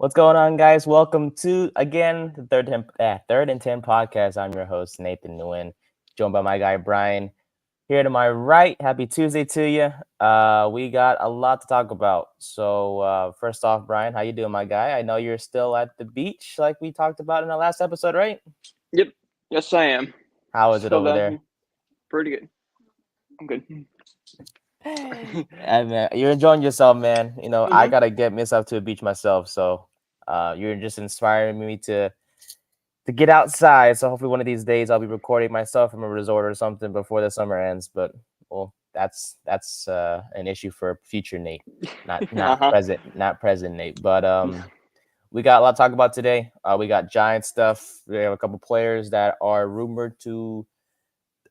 What's going on, guys? Welcome to again the third and 10 podcast. I'm your host Nathan Nguyen, joined by my guy Brian. Here to my right, happy Tuesday to you. We got a lot to talk about. So first off, Brian, how you doing, my guy? I know you're still at the beach, like we talked about in the last episode, right? Yep. Yes, I am. How is it Still over down there? here. Pretty good. I'm good. And you're enjoying yourself, man. I hmm gotta get myself to a beach myself, so you're just inspiring me to get outside. So hopefully one of these days I'll be recording myself from a resort or something before the summer ends. But well, that's an issue for future Nate, not uh-huh. present Nate. But we got a lot to talk about today. We got Giant stuff. We have a couple players that are rumored to,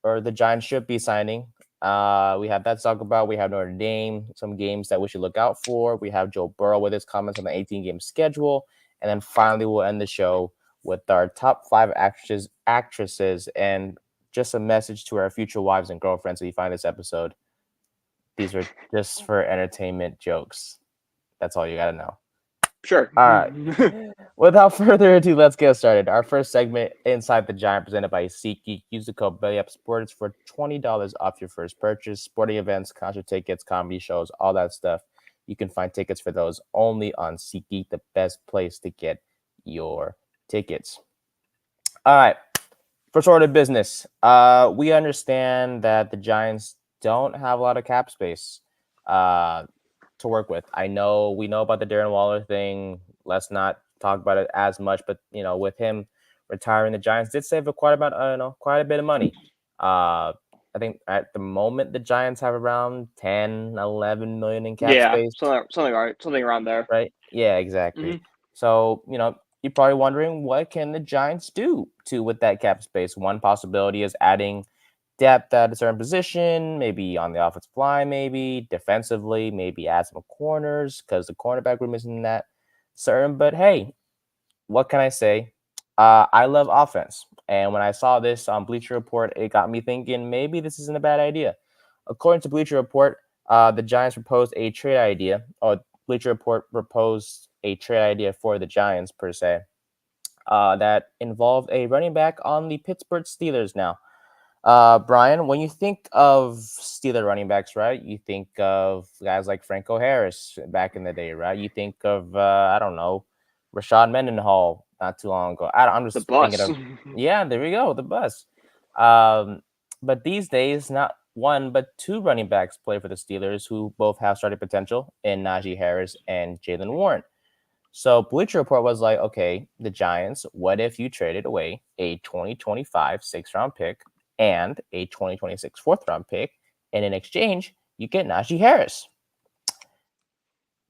or the Giants should be signing. We have that to talk about. We have Notre Dame, some games that we should look out for. We have Joe Burrow with his comments on the 18-game schedule. And then finally, we'll end the show with our top 5 actresses, and just a message to our future wives and girlfriends. So you find this episode, these are just for entertainment jokes. That's all you got to know. Sure. All right. Without further ado, let's get started. Our first segment, Inside the Giant, presented by SeatGeek. Use the code BELLYUPSPORTS for $20 off your first purchase. Sporting events, concert tickets, comedy shows, all that stuff. You can find tickets for those only on SeatGeek, the best place to get your tickets. All right. First order of business. We understand that the Giants don't have a lot of cap space to work with. We know about the Darren Waller thing. Let's not talk about it as much, but with him retiring, the Giants did save quite a bit of money. I think at the moment the Giants have around 10, 11 million in cap yeah. space, Something around there. right? Yeah, exactly. hmm So, you're probably wondering, what can the Giants do with that cap space? One possibility is adding depth at a certain position, maybe on the offensive line, maybe defensively, maybe add some corners because the cornerback room isn't that certain. But hey, what can I say? I love offense. And when I saw this on Bleacher Report, it got me thinking maybe this isn't a bad idea. According to Bleacher Report, the Giants proposed a trade idea, or Bleacher Report proposed a trade idea for the Giants, per se, that involved a running back on the Pittsburgh Steelers now. Brian, when you think of Steeler running backs, right, you think of guys like Franco Harris back in the day, right? You think of, I don't know, Rashad Mendenhall not too long ago. I'm The just thinking bus. of, yeah, there we go, the bus. Um, but these days, not one, but two running backs play for the Steelers who both have starting potential in Najee Harris and Jalen Warren. So Bleacher Report was like, okay, the Giants, what if you traded away a 2025 sixth-round pick and a 2026 fourth-round pick, and in exchange, you get Najee Harris?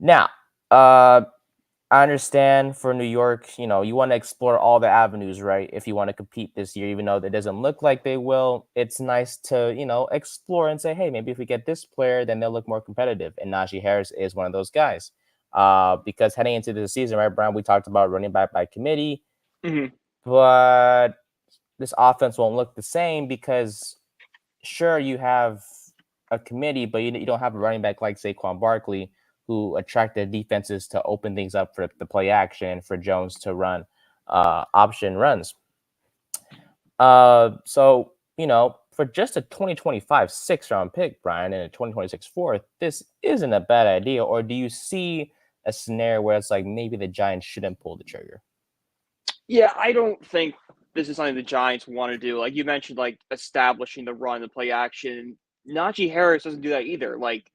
Now, I understand for New York, you want to explore all the avenues, right? If you want to compete this year, even though it doesn't look like they will, it's nice to, explore and say, hey, maybe if we get this player, then they'll look more competitive. And Najee Harris is one of those guys. Because heading into the season, right, Brian, we talked about running back by committee, hmm but this offense won't look the same because, sure, you have a committee, but you don't have a running back like Saquon Barkley, who attracted defenses to open things up for the play action and for Jones to run option runs. So, for just a 2025 sixth-round pick, Brian, and a 2026 fourth, this isn't a bad idea. Or do you see a scenario where it's like maybe the Giants shouldn't pull the trigger? Yeah, I don't think this is something the Giants want to do. Like you mentioned, like establishing the run, the play action. Najee Harris doesn't do that either. Like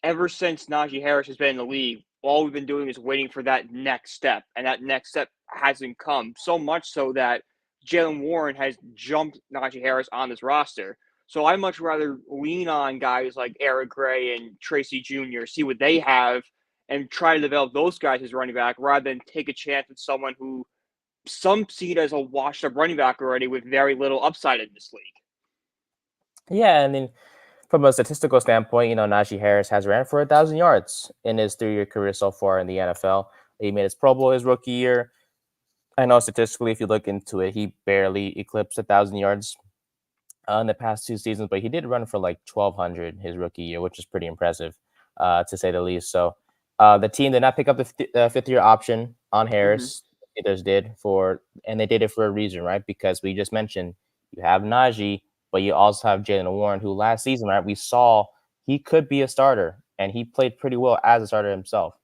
ever since Najee Harris has been in the league, all we've been doing is waiting for that next step, and that next step hasn't come. So much so that Jalen Warren has jumped Najee Harris on this roster. So I much rather lean on guys like Eric Gray and Tracy Jr., see what they have, and try to develop those guys as running back rather than take a chance with someone who some see it as a washed up running back already with very little upside in this league. Yeah, and then from a statistical standpoint, Najee Harris has ran for 1,000 yards in his 3-year career so far in the NFL. He made his Pro Bowl his rookie year. I know statistically, if you look into it, he barely eclipsed 1,000 yards in the past 2 seasons, but he did run for like 1,200 his rookie year, which is pretty impressive, to say the least. So The team did not pick up the fifth-year option on Hmm. Harris. Steelers did and they did it for a reason, right? Because we just mentioned you have Najee, but you also have Jalen Warren, who last season, right, we saw he could be a starter, and he played pretty well as a starter himself.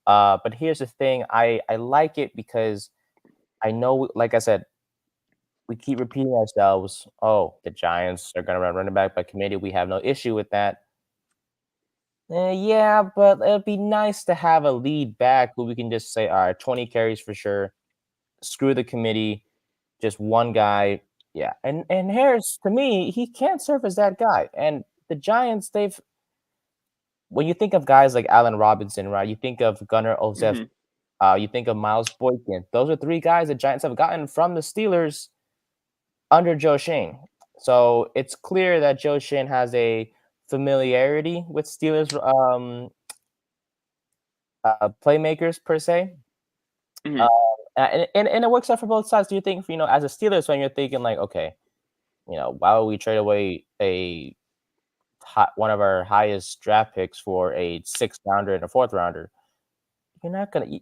But here's the thing: I like it because I know, like I said, we keep repeating ourselves. Oh, the Giants are going to run running back by committee. We have no issue with that. Yeah, but it'd be nice to have a lead back who we can just say, all right, 20 carries for sure. Screw the committee, just one guy. Yeah, and Harris to me, he can't serve as that guy. And the Giants, they've when you think of guys like Allen Robinson, right? You think of Gunnar Olszewski, Hmm. you think of Miles Boykin. Those are three guys the Giants have gotten from the Steelers under Joe Shane. So it's clear that Joe Shane has a familiarity with Steelers playmakers per se. Hmm. Uh, and it works out for both sides. Do you think, as a Steelers fan, you're thinking like, okay, why would we trade away one of our highest draft picks for a sixth rounder and a fourth rounder? You're not gonna, you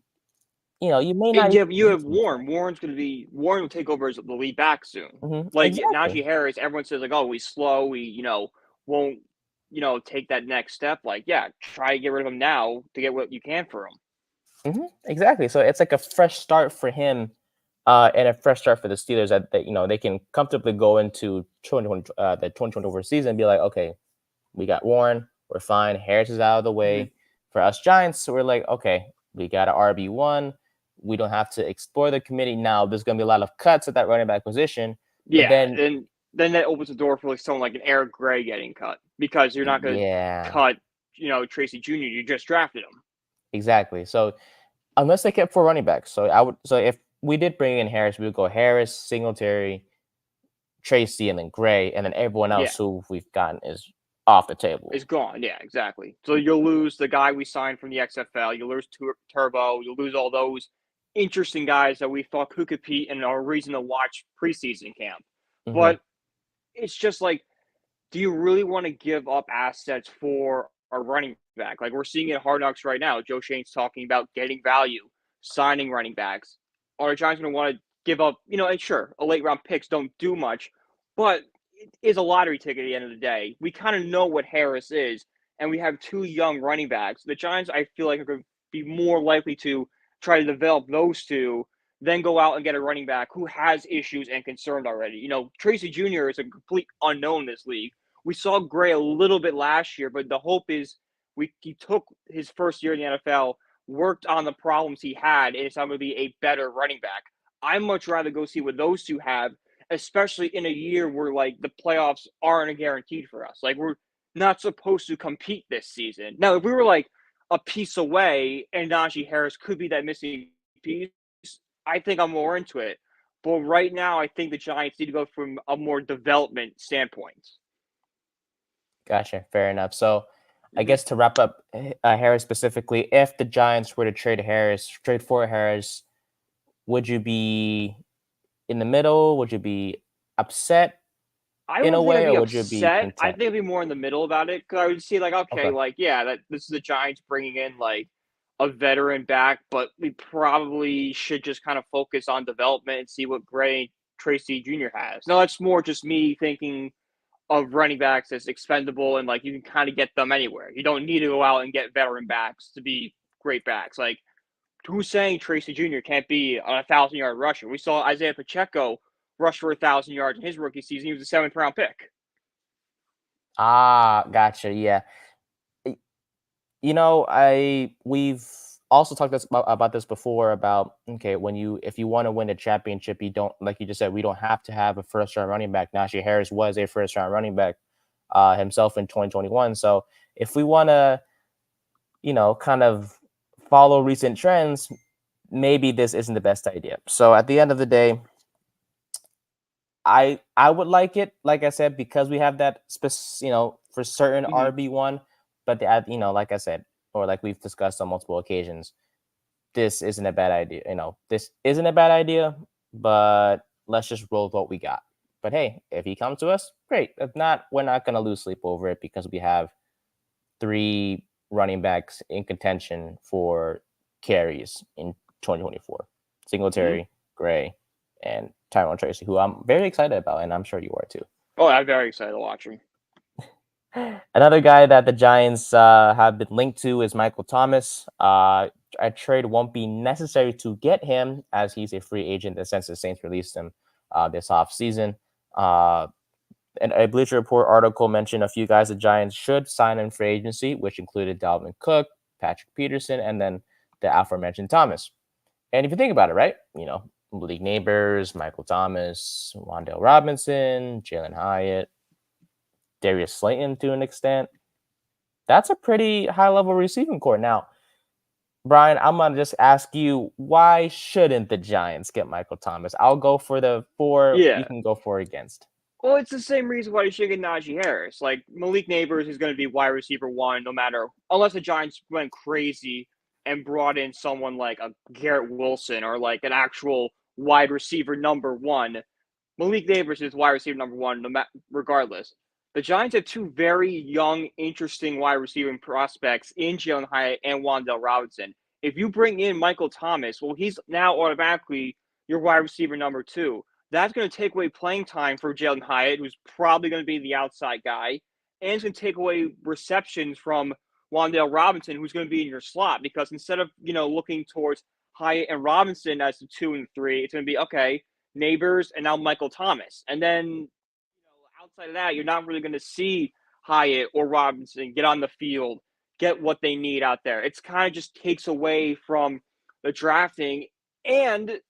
may not And even you use have them. Warren. Warren will take over as the lead back soon. Like Exactly. Najee Harris, everyone says like, oh, we slow, we won't take that next step. Like, yeah, try to get rid of him now to get what you can for him. Exactly. So it's like a fresh start for him, and a fresh start for the Steelers that they can comfortably go into 2020, the 2024 season and be like, okay, we got Warren, we're fine. Harris is out of the Hmm. way. For us Giants, so we're like, okay, we got an RB1. We don't have to explore the committee now. There's going to be a lot of cuts at that running back position, but Yeah, then and then that opens the door for like someone like an Eric Gray getting cut because you're not going to yeah, cut Tracy Jr. You just drafted him. exactly. So unless they kept four running backs, so if we did bring in Harris, we would go Harris, Singletary, Tracy, and then Gray, and then everyone Yeah, else who we've gotten is off the table. is gone. Yeah, exactly. So you'll lose the guy we signed from the XFL. You'll lose Turbo. You'll lose all those interesting guys that we thought could compete and are a reason to watch preseason camp. Hmm But it's just like, do you really want to give up assets for a running back? Like we're seeing in Hard Knocks right now. Joe Shane's talking about getting value, signing running backs. Are the Giants going to want to give up, and sure, a late round picks don't do much, but it is a lottery ticket at the end of the day. We kind of know what Harris is, and we have two young running backs. The Giants, I feel like, are going to be more likely to try to develop those two then go out and get a running back who has issues and concerned already. Tracy Jr. is a complete unknown in this league. We saw Gray a little bit last year, but the hope is he took his first year in the NFL, worked on the problems he had, and it's going to be a better running back. I'd much rather go see what those two have, especially in a year where like the playoffs aren't guaranteed for us. Like we're not supposed to compete this season. Now, if we were like a piece away and Najee Harris could be that missing piece, I think I'm more into it. But right now, I think the Giants need to go from a more development standpoint. Gotcha. Fair enough. So, I Hmm. guess to wrap up Harris specifically, if the Giants were to trade for Harris, would you be in the middle? Would you be upset I in a don't think I'd way, be or would you be upset. I content? think I'd be more in the middle about it because I would see like, okay, Okay. like yeah, that this is the Giants bringing in like a veteran back, but we probably should just kind of focus on development and see what Gray Tracy Jr. has. Now that's more just me thinking of running backs as expendable and like you can kind of get them anywhere. You don't need to go out and get veteran backs to be great backs. Like who's saying Tracy Jr. can't be a 1,000-yard rusher? We saw Isaiah Pacheco rush for 1,000 yards in his rookie season. He was a seventh round pick. Gotcha. Yeah. Y- we've also talked about this before about, okay, if you want to win a championship, you don't, like you just said, we don't have to have a first round running back. Najee Harris was a first round running back himself in 2021. So if we want to, kind of follow recent trends, maybe this isn't the best idea. So at the end of the day, I would like it, like I said, because we have that for certain Mm-hmm. RB1, but like I said, or like we've discussed on multiple occasions, this isn't a bad idea. This isn't a bad idea, but let's just roll with what we got. But hey, if he comes to us, great. If not, we're not gonna lose sleep over it because we have three running backs in contention for carries in 2024. Mhm. Singletary, Gray, and Tyrone Tracy, who I'm very excited about, and I'm sure you are too. Oh, I'm very excited to watch him. Another guy that the Giants have been linked to is Michael Thomas. A trade won't be necessary to get him as he's a free agent since the Saints released him this offseason. And a Bleacher Report article mentioned a few guys the Giants should sign in free agency, which included Dalvin Cook, Patrick Peterson, and then the aforementioned Thomas. And if you think about it, right, Malik Neighbors, Michael Thomas, Wan'Dale Robinson, Jalen Hyatt, Darius Slayton to an extent, that's a pretty high level receiving core. Now, Brian, I'm gonna just ask you, why shouldn't the Giants get Michael Thomas? I'll go for the for. You Yeah. can go for against. Well, it's the same reason why you should get Najee Harris. Like Malik Neighbors is going to be wide receiver one, no matter unless the Giants went crazy and brought in someone like a Garrett Wilson or like an actual wide receiver number one. Malik Neighbors is wide receiver number one, regardless. The Giants have two very young, interesting wide receiving prospects in Jalen Hyatt and Wan'Dale Robinson. If you bring in Michael Thomas, well, he's now automatically your wide receiver number two. That's going to take away playing time for Jalen Hyatt, who's probably going to be the outside guy, and it's going to take away receptions from Wan'Dale Robinson, who's going to be in your slot. Because instead of looking towards Hyatt and Robinson as the 2 and 3, it's going to be okay. Neighbors and now Michael Thomas, and then outside of that, you're not really going to see Hyatt or Robinson get on the field, get what they need out there. It's kind of just takes away from the drafting. And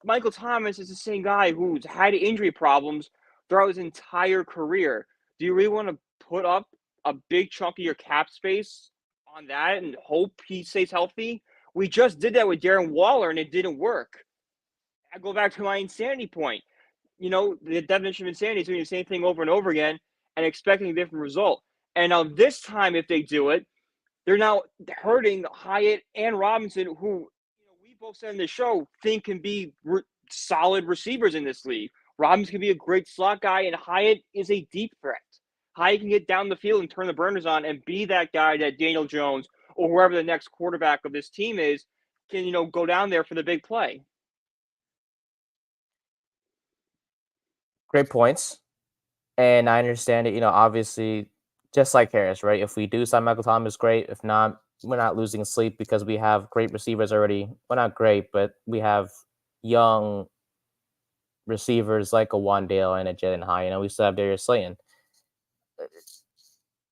Michael Thomas is the same guy who's had injury problems throughout his entire career. Do you really want to put up a big chunk of your cap space on that and hope he stays healthy? We just did that with Darren Waller and it didn't work. I go back to my insanity point. The definition of insanity is doing the same thing over and over again and expecting a different result. And now this time, if they do it, they're now hurting Hyatt and Robinson, who we both said in the show think can be solid receivers in this league. Robinson can be a great slot guy, and Hyatt is a deep threat. Hyatt can get down the field and turn the burners on and be that guy that Daniel Jones or whoever the next quarterback of this team is can, go down there for the big play. Great points. And I understand it, obviously, just like Harris, right? If we do sign Michael Thomas, great. If not, we're not losing sleep because we have great receivers already. Well, not great, but we have young receivers like a Wan'Dale and a Jalen Hyatt. We still have Darius Slayton.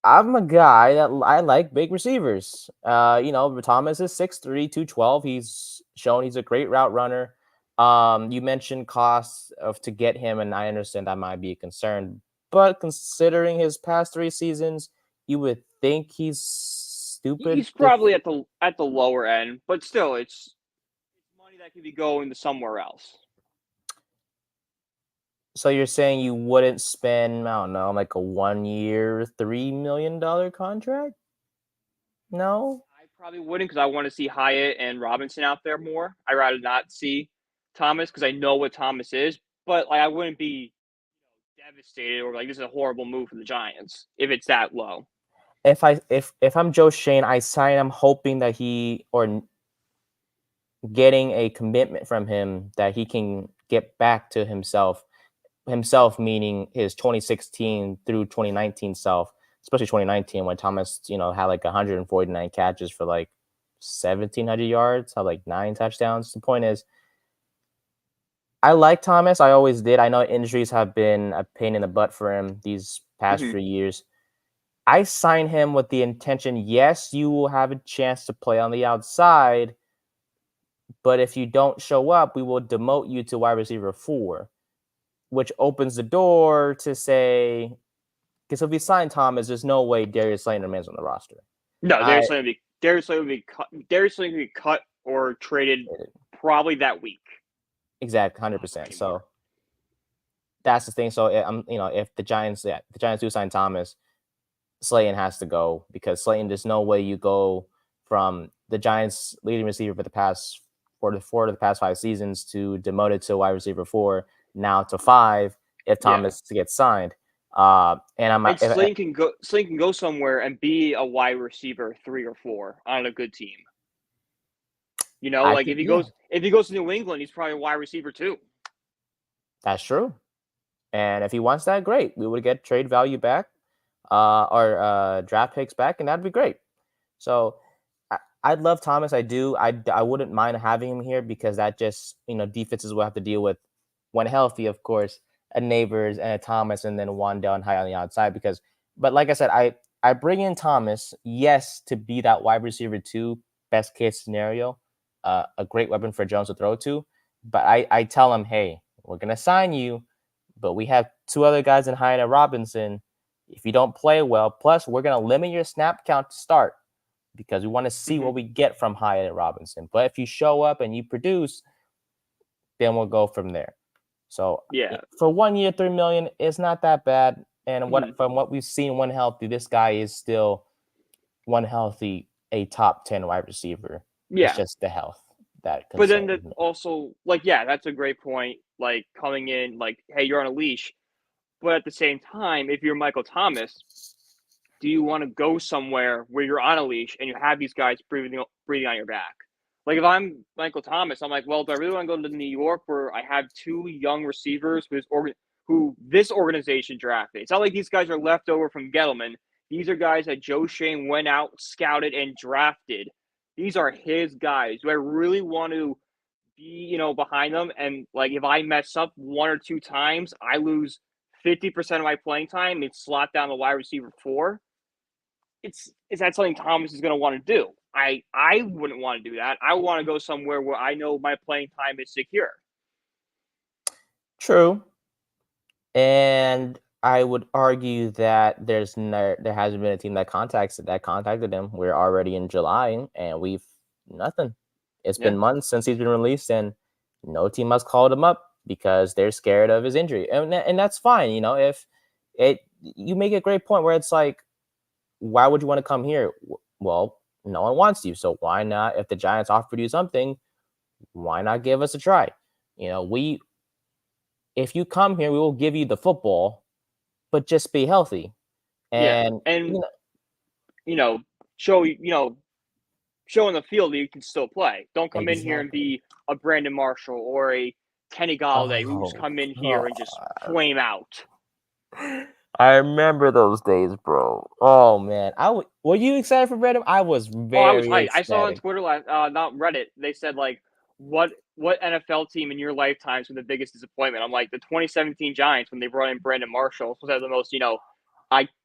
I'm a guy that I like big receivers. Thomas is 6'3", 212. He's shown he's a great route runner. You mentioned costs to get him, and I understand that might be a concern. But considering his past 3 seasons, you would think he's stupid. He's probably at the lower end, but still, it's money that could be going to somewhere else. So you're saying you wouldn't spend, I don't know, like a 1-year, $3 million contract? No? I probably wouldn't because I want to see Hyatt and Robinson out there more. I'd rather not see Thomas because I know what Thomas is, but I wouldn't be devastated or this is a horrible move for the Giants if it's that low. If I'm Joe Schoen, I sign him hoping that he or getting a commitment from him that he can get back to himself meaning his 2016 through 2019 self, especially 2019 when Thomas, had 149 catches for 1,700 yards, had 9 touchdowns. The point is, I like Thomas. I always did. I know injuries have been a pain in the butt for him these past few years. I signed him with the intention, yes, you will have a chance to play on the outside, but if you don't show up, we will demote you to wide receiver 4, which opens the door to say, because if we sign Thomas, there's no way Darius Slayton remains on the roster. No, Darius Slayton would be cut or traded probably that week. Exactly, 100%. So that's the thing. So if the Giants do sign Thomas, Slayton has to go because Slayton, there's no way you go from the Giants' leading receiver for the past 4 of the past 5 seasons to demoted to wide receiver 4 now to 5 if Thomas gets signed. And I'm And if, Slayton can go somewhere and be a wide receiver 3 or 4 on a good team. You know, I like think yeah, if he goes to New England, he's probably a wide receiver too. that's true. And if he wants that, great. We would get trade value back, or draft picks back, and that'd be great. So I'd love Thomas. I do. I wouldn't mind having him here because that just defenses will have to deal with when healthy, of course, a Neighbors and a Thomas, and then Wandell and High on the outside. But like I said, I bring in Thomas, yes, to be that wide receiver two, best case scenario, a great weapon for Jones to throw to. But I tell him, hey, we're gonna sign you, but we have two other guys in Hyatt and Robinson. If you don't play well, plus we're gonna limit your snap count to start because we want to see Mm-hmm. what we get from Hyatt and Robinson. But if you show up and you produce, then we'll go from there. So Yeah. for 1 year, 3 million, it's not that bad. And Mm-hmm. from what we've seen, when healthy, this guy is still one healthy, a top 10 wide receiver. It's Yeah. just the health that But then concerns me. also, like, yeah, that's a great point. Like, coming in, like, hey, you're on a leash. But at the same time, if you're Michael Thomas, do you want to go somewhere where you're on a leash and you have these guys breathing on your back? Like, if I'm Michael Thomas, I'm like, well, do I really want to go to New York where I have two young receivers who this organization drafted? It's not like these guys are left over from Gettleman. These are guys that Joe Shane went out, scouted, and drafted. These are his guys. Do I really want to be, behind them? And like, if I mess up one or two times, I lose 50% of my playing time and slot down the wide receiver 4. Is that something Thomas is going to want to do? I wouldn't want to do that. I want to go somewhere where I know my playing time is secure. True. And I would argue that there hasn't been a team that contacted him. We're already in July and we've nothing. It's Yeah. been months since he's been released, and no team has called him up because they're scared of his injury, and that's fine. If you make a great point where it's like, why would you want to come here? Well, no one wants you, so why not? If the Giants offered you something, why not give us a try? We if you come here, we will give you the football, but just be healthy. Yeah. And And, you know, show, show in the field that you can still play. Don't come in here and exactly. be a Brandon Marshall or a Kenny Galladay who just Oh, come in here and just God. flame out. I remember those days, bro. Oh man, were you excited for Brandon? I was Oh, I was very hyped. I saw on ecstatic. Twitter, not Reddit. They said like, what NFL team in your lifetime's been the biggest disappointment? I'm like the 2017 Giants when they brought in Brandon Marshall, supposed to have the most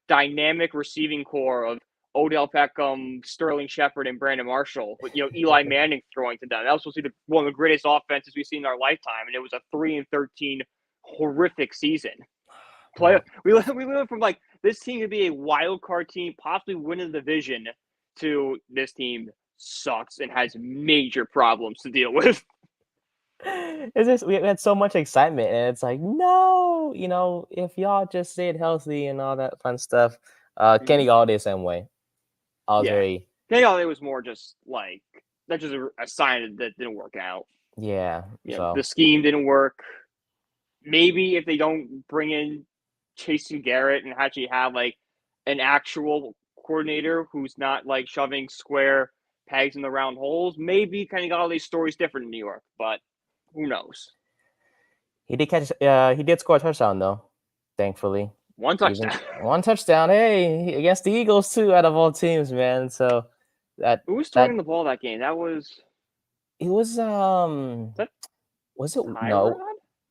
dynamic receiving core of Odell Beckham, Sterling Shepard, and Brandon Marshall. With Eli Manning throwing to them. That was supposed to be one of the greatest offenses we've seen in our lifetime, and it was a 3-13 horrific season. Oh, We went from like this team could be a wild card team, possibly win the division, to this team sucks and has major problems to deal with. it's just we had so much excitement, and it's like, no, if y'all just stayed healthy and all that fun stuff. Mm-hmm. Kenny Galladay same way. I was Yeah, very it was more just like that's just a sign that didn't work out. yeah. The So scheme didn't work. Maybe if they don't bring in Jason Garrett and actually have like an actual coordinator who's not like shoving square pegs in the round holes, maybe Kenny Galladay's story's different in New York, but who knows? he did catch. He did score a touchdown though, thankfully. One Even touchdown. one touchdown. Hey, against the Eagles too, out of all teams, man. So that Who was that throwing the ball that game? That was it was that was it no Tyrod?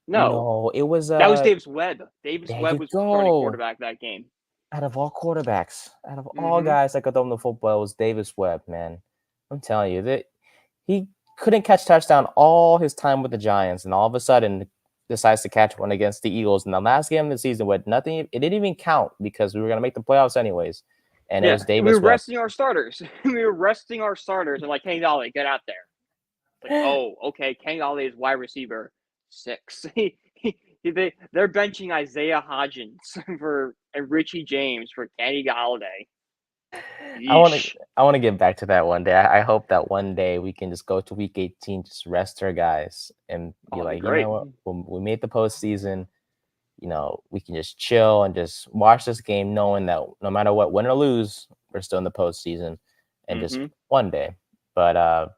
No, no it was that was Davis Webb. Davis there Webb you was the starting go. quarterback that game. Out of all quarterbacks, out of all Mm-hmm. guys that could throw him the football, it was Davis Webb, man. I'm telling you that he couldn't catch touchdown all his time with the Giants, and all of a sudden decides to catch one against the Eagles in the last game of the season with nothing. It didn't even count because we were gonna make the playoffs anyways, and it Yeah, was we were Davis Webb. resting our starters. We were resting our starters, and like Kenny Galladay, get out there. Like, oh, okay, Kenny Galladay is wide receiver 6. They're benching Isaiah Hodgins and Richie James for Kenny Galladay. I want to Yeesh. I want to get back to that one day. I hope that one day we can just go to week 18, just rest our guys and Oh, be that'd be like, you great. know what, we made the postseason. we can just chill and just watch this game, knowing that no matter what, win or lose, we're still in the postseason, and just Mm-hmm. one day. But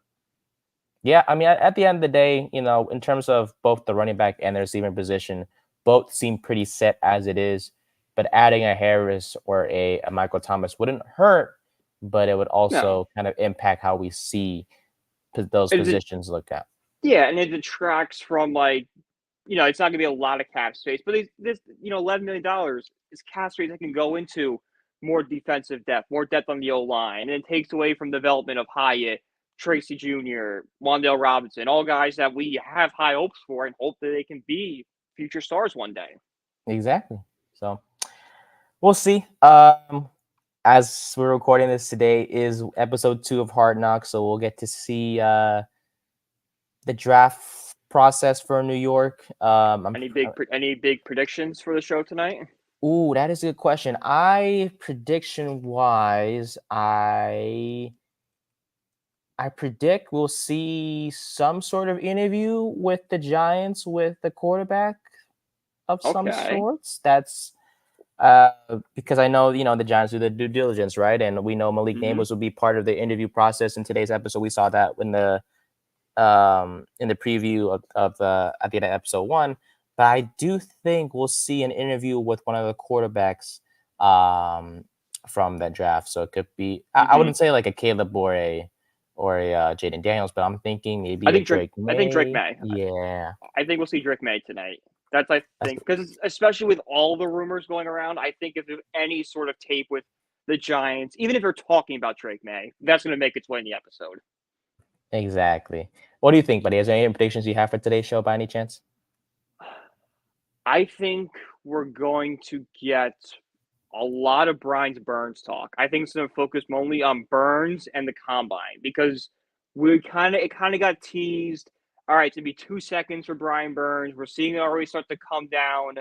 yeah, I mean, at the end of the day, in terms of both the running back and the receiving position, both seem pretty set as it is. But adding a Harris or a Michael Thomas wouldn't hurt, but it would No. also kind of impact how we see those It, positions look at. yeah, and it detracts from it's not going to be a lot of cap space, but this $11 million is cap space that can go into more defensive depth, more depth on the O line, and it takes away from development of Hyatt, Tracy Jr., Wandale Robinson, all guys that we have high hopes for and hope that they can be future stars one day. Exactly. So we'll see. As we're recording this, today is episode 2 of Hard Knocks, so we'll get to see the draft process for New York. Any big predictions for the show tonight? Ooh, that is a good question. Prediction wise, I predict we'll see some sort of interview with the Giants with the quarterback of some sorts. That's because I know the Giants do the due diligence, right? And we know Malik Nabers will be part of the interview process in today's episode. We saw that in the preview of at the end of episode 1. But I do think we'll see an interview with one of the quarterbacks from that draft. So it could be I wouldn't say like a Caleb or a Jaden Daniels, but I'm thinking maybe I think Drake May. I think Drake May. Yeah. I think we'll see Drake May tonight. I think, because especially with all the rumors going around, I think if there's any sort of tape with the Giants, even if they're talking about Drake May, that's going to make its way in the episode. Exactly. What do you think, buddy? Is there any predictions you have for today's show by any chance? I think we're going to get a lot of Burns talk. I think it's going to focus mainly on Burns and the combine, because it kind of got teased. All right, it's going to be 2 seconds for Brian Burns. We're seeing it already start to come down.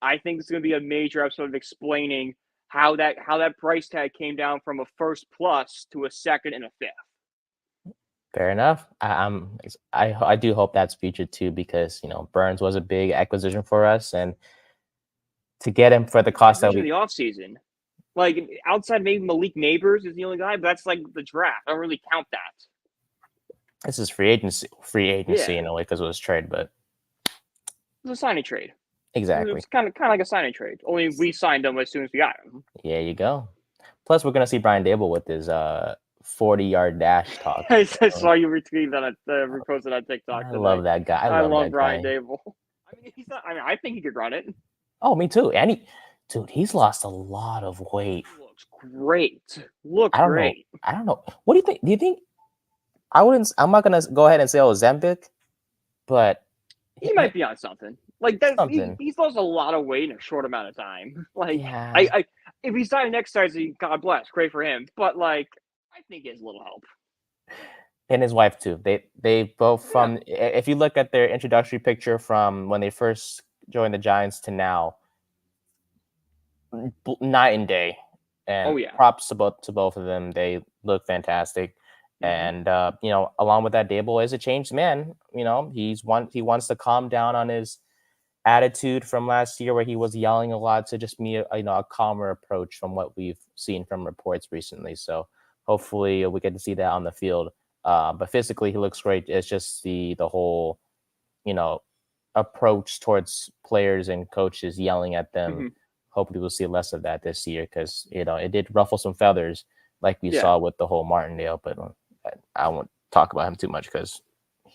I think it's going to be a major episode of explaining how that price tag came down from a first plus to a second and a fifth. Fair enough. I do hope that's featured too, because Burns was a big acquisition for us, and to get him for the cost that we in the offseason, like outside maybe Malik Nabers is the only guy, but that's like the draft. I don't really count that. This is free agency in a way, because it was trade, but it was a signing trade. Exactly. It's kind of like a signing trade. Only we signed him as soon as we got him. There you go. Plus, we're gonna see Brian Dable with his 40-yard dash talk. I saw you retweet that, reposted on TikTok. I love that guy. I love Brian Dable. I mean, he's not. I mean, I think he could run it. Oh, me too. And he's lost a lot of weight. He looks great. Great. I don't know. What do you think? Do you think? I'm not gonna go ahead and say Ozempic, but he might be on something. Like that. He's lost a lot of weight in a short amount of time. Like, yeah. If he's signing next season, God bless, great for him. But like, I think he has a little help. And his wife too. They both from. If you look at their introductory picture from when they first joined the Giants to now, night and day. And props to both of them. They look fantastic. And along with that, Dable is a changed man. He wants to calm down on his attitude from last year, where he was yelling a lot, to just be a calmer approach from what we've seen from reports recently. So hopefully we get to see that on the field. But physically, he looks great. It's just the whole approach towards players and coaches, yelling at them. Hopefully we'll see less of that this year, because it did ruffle some feathers, like we saw with the whole Martindale. But I won't talk about him too much, because I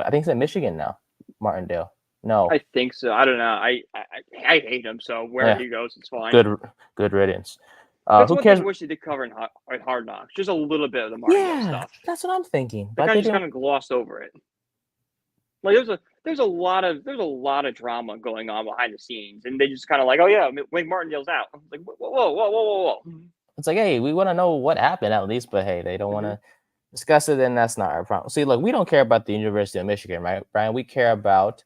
think he's in Michigan now. Martindale. No, I think so. I don't know. I hate him. So wherever he goes, it's fine. Good riddance. That's who cares? I wish they did cover in Hard Knocks, just a little bit of the Martindale stuff. That's what I'm thinking. But they just kind of glossed over it. Like there's a lot of drama going on behind the scenes, and they just kind of like, oh yeah, Wink Martindale's out. Like, whoa. It's like, hey, we want to know what happened at least, but hey, they don't want to discuss it, then that's not our problem. See, look, we don't care about the University of Michigan, right, Brian? We care about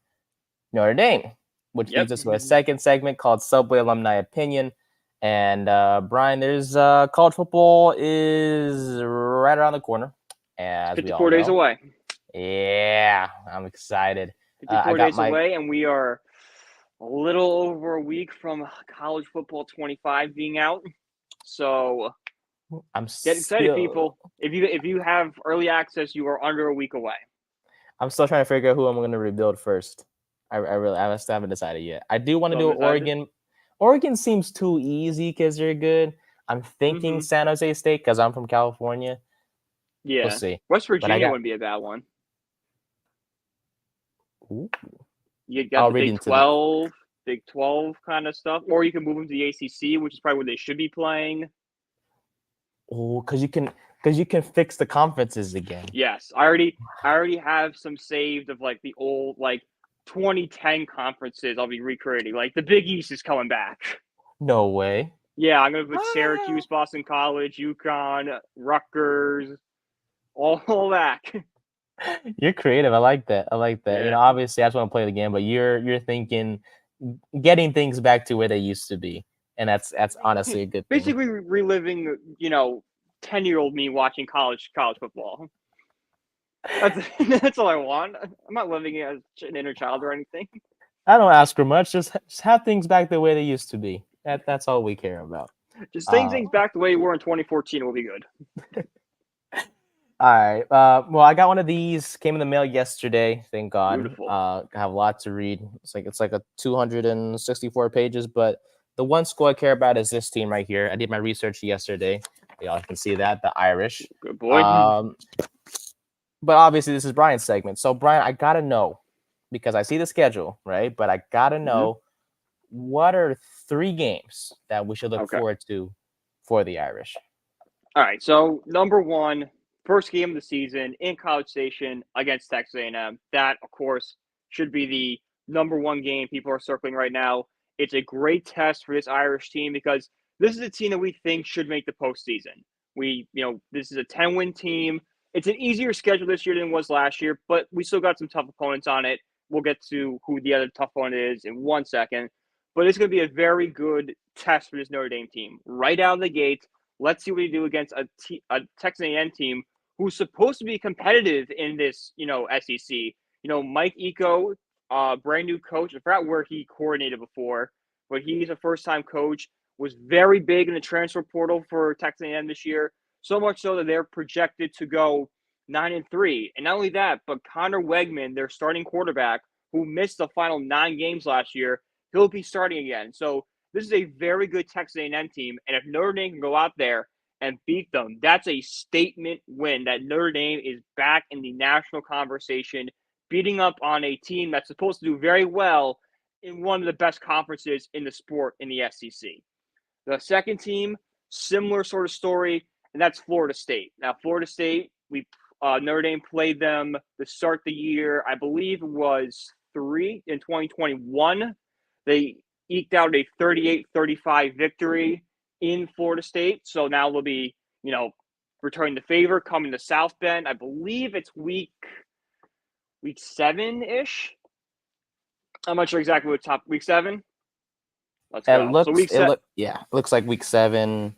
Notre Dame, which leads us to a second segment called Subway Alumni Opinion. And Brian, there's college football is right around the corner, as 54 days away. Yeah, I'm excited. 54 days away, and we are a little over a week from college football 25 being out. So I'm get excited, still people. If you have early access, you are under a week away. I'm still trying to figure out who I'm going to rebuild first. I still haven't decided yet. I do want to So do I'm excited. Oregon. Oregon seems too easy because they're good. I'm thinking Mm-hmm. San Jose State because I'm from California. We'll Yeah. see. West But I Virginia got. wouldn't be a bad one. Ooh, You got I'll the read into that. Big 12 kind of stuff, or you can move them to the ACC, which is probably where they should be playing. Oh, because you can fix the conferences again. Yes, I already have some saved of like the old like 2010 conferences. I'll be recreating. Like the Big East is coming back. No way. Yeah, I'm gonna put Ah. Syracuse, Boston College, UConn, Rutgers, all that. You're creative. I like that. I like that. Yeah. Obviously, I just want to play the game, but you're thinking getting things back to where they used to be, and that's honestly a good thing. Basically reliving, 10-year-old me watching college football. That's that's all I want. I'm not living as an inner child or anything. I don't ask for much. Just have things back the way they used to be. That's all we care about. Just saying Uh, things back the way you were in 2014 will be good. all right. Well, I got one of these. Came in the mail yesterday. Thank God. Beautiful. I have a lot to read. It's like a 264 pages, but the one school I care about is this team right here. I did my research yesterday. Y'all can see that the Irish. Good boy. Um, but obviously this is Brian's segment. So Brian, I gotta know because I see the schedule, right? But I gotta Mm-hmm. know what are 3 games that we should look Okay. forward to for the Irish? All right. So number one, first game of the season in College Station against Texas A&M. That, of course, should be the number one game people are circling right now. It's a great test for this Irish team because this is a team that we think should make the postseason. This is a 10-win team. It's an easier schedule this year than it was last year, but we still got some tough opponents on it. We'll get to who the other tough opponent is in 1 second. But it's going to be a very good test for this Notre Dame team. Right out of the gate, let's see what he do against a Texas A&M team who's supposed to be competitive in this, SEC. Mike Eco, brand new coach. I forgot where he coordinated before, but he's a first-time coach. Was very big in the transfer portal for Texas A&M this year. So much so that they're projected to go 9-3. And not only that, but Connor Wegman, their starting quarterback, who missed the final 9 games last year, he'll be starting again. So this is a very good Texas A&M team, and if Notre Dame can go out there and beat them, that's a statement win that Notre Dame is back in the national conversation, beating up on a team that's supposed to do very well in one of the best conferences in the sport in the SEC. The second team, similar sort of story, and that's Florida State. Now, Florida State, Notre Dame played them to start the year. I believe it was 3 in 2021. They eked out a 38-35 victory in Florida State. So now they'll be, returning the favor, coming to South Bend. I believe it's week 7-ish. I'm not sure exactly what top week 7. Let's It go. So looks week it 7. look yeah, it looks like week 7.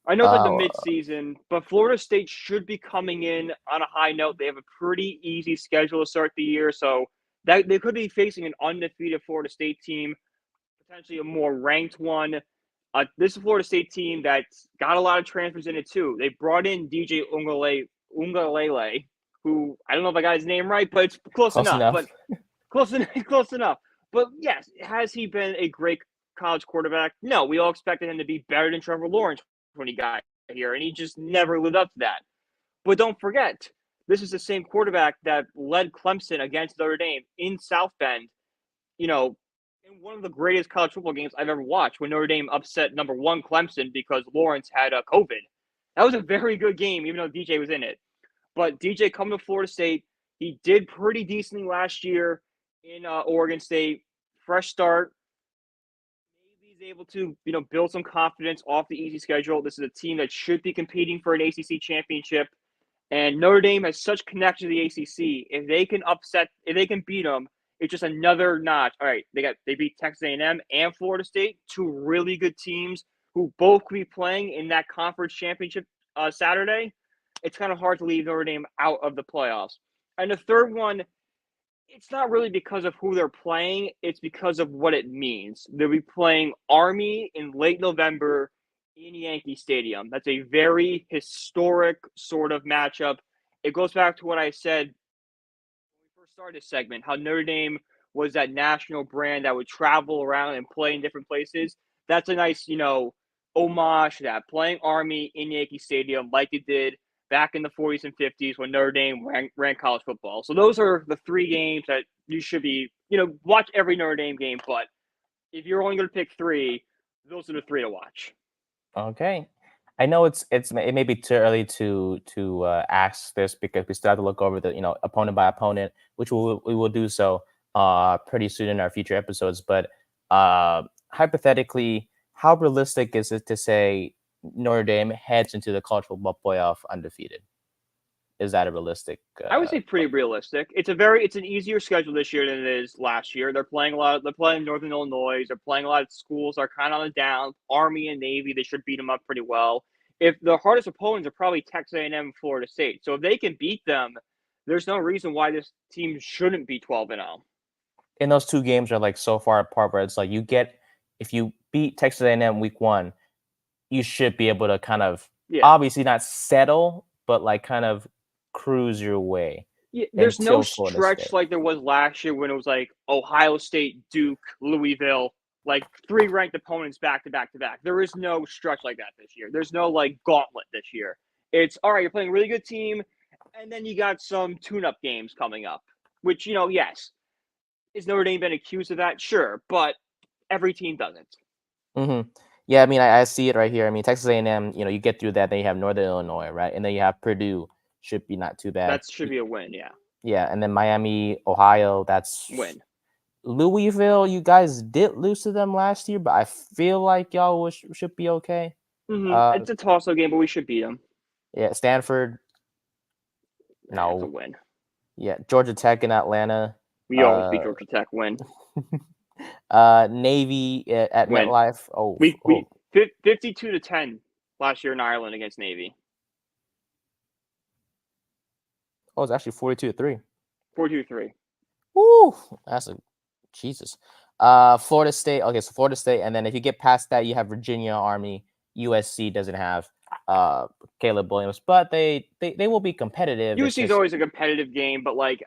I know it's like the Uh, mid-season, but Florida State should be coming in on a high note. They have a pretty easy schedule to start the year, so that they could be facing an undefeated Florida State team, potentially a more ranked one. This is a Florida State team that's got a lot of transfers in it too. They brought in DJ Ungalele, who I don't know if I got his name right, but it's close close enough. But enough. close enough, close enough. But yes, has he been a great college quarterback? No, we all expected him to be better than Trevor Lawrence when he got here, and he just never lived up to that. But don't forget, this is the same quarterback that led Clemson against Notre Dame in South Bend, in one of the greatest college football games I've ever watched when Notre Dame upset number one Clemson because Lawrence had COVID. That was a very good game, even though DJ was in it. But DJ coming to Florida State, he did pretty decently last year in Oregon State. Fresh start. Maybe he's able to, build some confidence off the easy schedule. This is a team that should be competing for an ACC championship. And Notre Dame has such connection to the ACC. If they can beat them, it's just another notch. All right, they beat Texas A&M and Florida State, two really good teams who both could be playing in that conference championship Saturday. It's kind of hard to leave Notre Dame out of the playoffs. And the third one, It's not really because of who they're playing. It's because of what it means. They'll be playing Army in late November in Yankee Stadium. That's a very historic sort of matchup. It goes back to what I said when we first started this segment, how Notre Dame was that national brand that would travel around and play in different places. That's a nice, homage to that. Playing Army in Yankee Stadium like it did back in the 40s and 50s when Notre Dame ran college football. So those are the three games that you should be, watch every Notre Dame game. But if you're only going to pick three, those are the three to watch. Okay. I know it may be too early to ask this because we still have to look over the opponent by opponent, which we will do so pretty soon in our future episodes. But hypothetically, how realistic is it to say Notre Dame heads into the college football playoff undefeated? Is that a realistic? I would say pretty realistic. It's an easier schedule this year than it is last year. They're playing a lot. They're playing Northern Illinois. They're playing a lot of schools that are kind of on the down. Army and Navy, they should beat them up pretty well. If the hardest opponents are probably Texas A&M and Florida State, so if they can beat them, there's no reason why this team shouldn't be 12-0. And those two games are like so far apart where it's like if you beat Texas A&M week 1, you should be able to kind of obviously not settle, but like kind of cruise your way. Yeah, there's no Florida stretch State. like there was last year when it was like Ohio State, Duke, Louisville, like three ranked opponents back to back to back. There is no stretch like that this year. There's no like gauntlet this year. It's all right, you're playing a really good team, and then you got some tune-up games coming up, which, yes. Is Notre Dame been accused of that? Sure, but every team doesn't. Mm-hmm. Yeah, I mean, I see it right here. I mean, Texas A&M, you get through that, then you have Northern Illinois, right? And then you have Purdue, should be not too bad. That should be a win, yeah. Yeah, and then Miami, Ohio, that's win. Louisville, you guys did lose to them last year, but I feel like y'all should be okay. It's a toss-up game, but we should beat them. Yeah, Stanford, no. It's a win. Yeah, Georgia Tech and Atlanta. We always beat Georgia Tech, win. Navy at win. MetLife. We 52-10 last year in Ireland against Navy. Oh, it's actually 42-3. 42-3. Woo! That's a Jesus. Florida State. Okay, so Florida State, and then if you get past that, you have Virginia, Army. USC doesn't have Caleb Williams, but they will be competitive. USC is always a competitive game, but like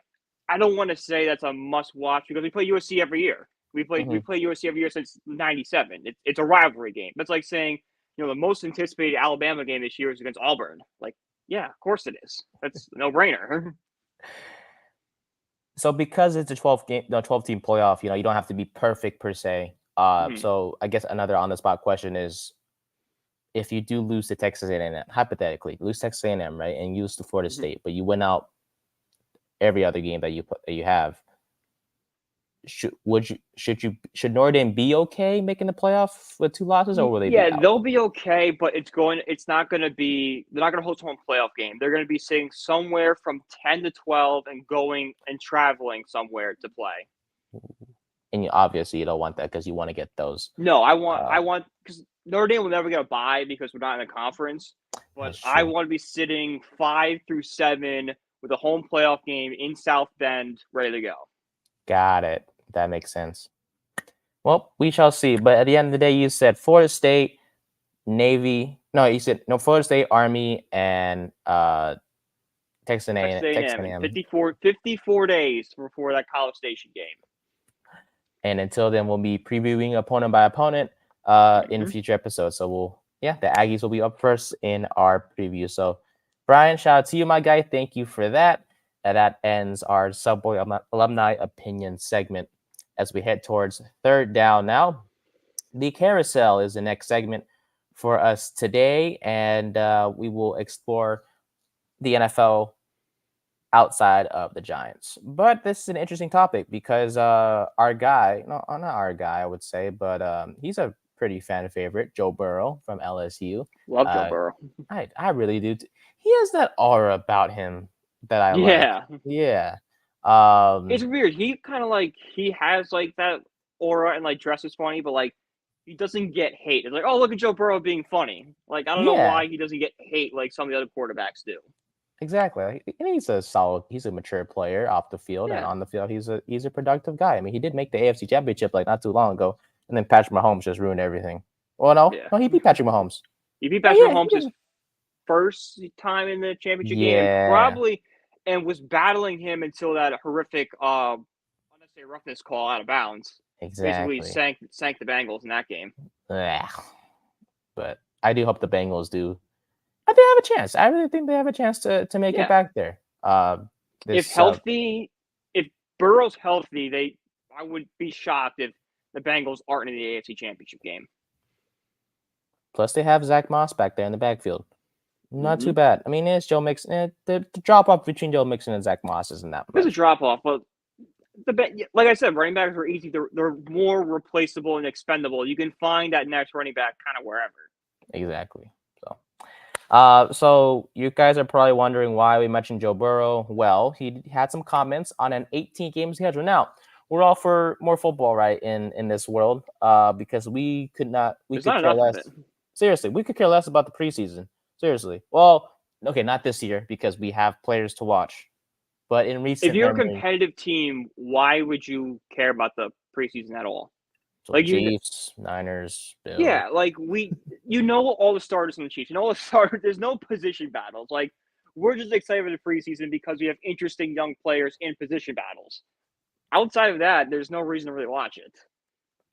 I don't want to say that's a must-watch because we play USC every year. We play USC every year since '97. It's a rivalry game. That's like saying the most anticipated Alabama game this year is against Auburn. Like, yeah, of course it is. That's a no-brainer. So because it's a 12-team playoff, you don't have to be perfect per se. So I guess another on-the-spot question is, if you do lose to Texas A&M, hypothetically, lose Texas A&M, right, and you lose to Florida State, but you win out every other game that you have, should Notre Dame be okay making the playoff with 2 losses, or will they? Yeah, they'll be okay, but it's not going to be. They're not going to host home playoff game. They're going to be sitting somewhere from 10-12 and going and traveling somewhere to play. And obviously you don't want that because you want to get those. No, I want because Notre Dame will never get a bye because we're not in a conference. But I want to be sitting 5 through 7 with a home playoff game in South Bend, ready to go. Got it. That makes sense. Well, we shall see. But at the end of the day, you said Florida State, Navy. No, you said Florida State, Army, and Texas A&M. 54 days before that College Station game. And until then, we'll be previewing opponent by opponent in future episodes. So the Aggies will be up first in our preview. So, Brian, shout out to you, my guy. Thank you for that. And that ends our Subway Alumni Opinion segment as we head towards third down now. The carousel is the next segment for us today, and we will explore the NFL outside of the Giants. But this is an interesting topic because our guy, not our guy, I would say, but he's a pretty fan favorite, Joe Burrow from LSU. Love Joe Burrow. I really do. He has that aura about him that I like. Yeah. It's weird. He kind of he has like that aura and like dresses funny, but like he doesn't get hate. It's like, oh, look at Joe Burrow being funny. Like I don't know why he doesn't get hate like some of the other quarterbacks do. Exactly. And he's a mature player off the field, and Yeah. on the field, he's a productive guy. I mean, he did make the AFC Championship like not too long ago, and then Patrick Mahomes just ruined everything. Well, Yeah. no, he beat Patrick Mahomes. He beat Oh Patrick yeah, Mahomes' first time in the championship game, and yeah, was battling him until that horrific unnecessary roughness call out of bounds. Basically exactly. sank the Bengals in that game. Ugh. But I do hope the Bengals do. I think they have a chance. I really think they have a chance to make it Yeah. back there. If This healthy, if Burrow's healthy, I would be shocked if the Bengals aren't in the AFC Championship game. plus they have Zach Moss back there in the backfield. Not too Mm-hmm. bad. I mean, it's Joe Mixon. The drop off between Joe Mixon and Zach Moss isn't that There's a much. drop off, but like I said, running backs are easy. They're more replaceable and expendable. You can find that next running back kind of wherever. Exactly. So you guys are probably wondering why we mentioned Joe Burrow. Well, he had some comments on an 18 game schedule. Now, we're all for more football, right? In this world, because we There's could not care enough of less. it. Seriously, we could care less about the preseason. Seriously. Well, okay, not this year because we have players to watch. But in If recent you're a memory, competitive team, why would you care about the preseason at all? so the Like Chiefs, Niners, Bills. yeah, like all the starters in the Chiefs, all the starters. There's no position battles. Like we're just excited for the preseason because we have interesting young players in position battles. Outside of that, there's no reason to really watch it.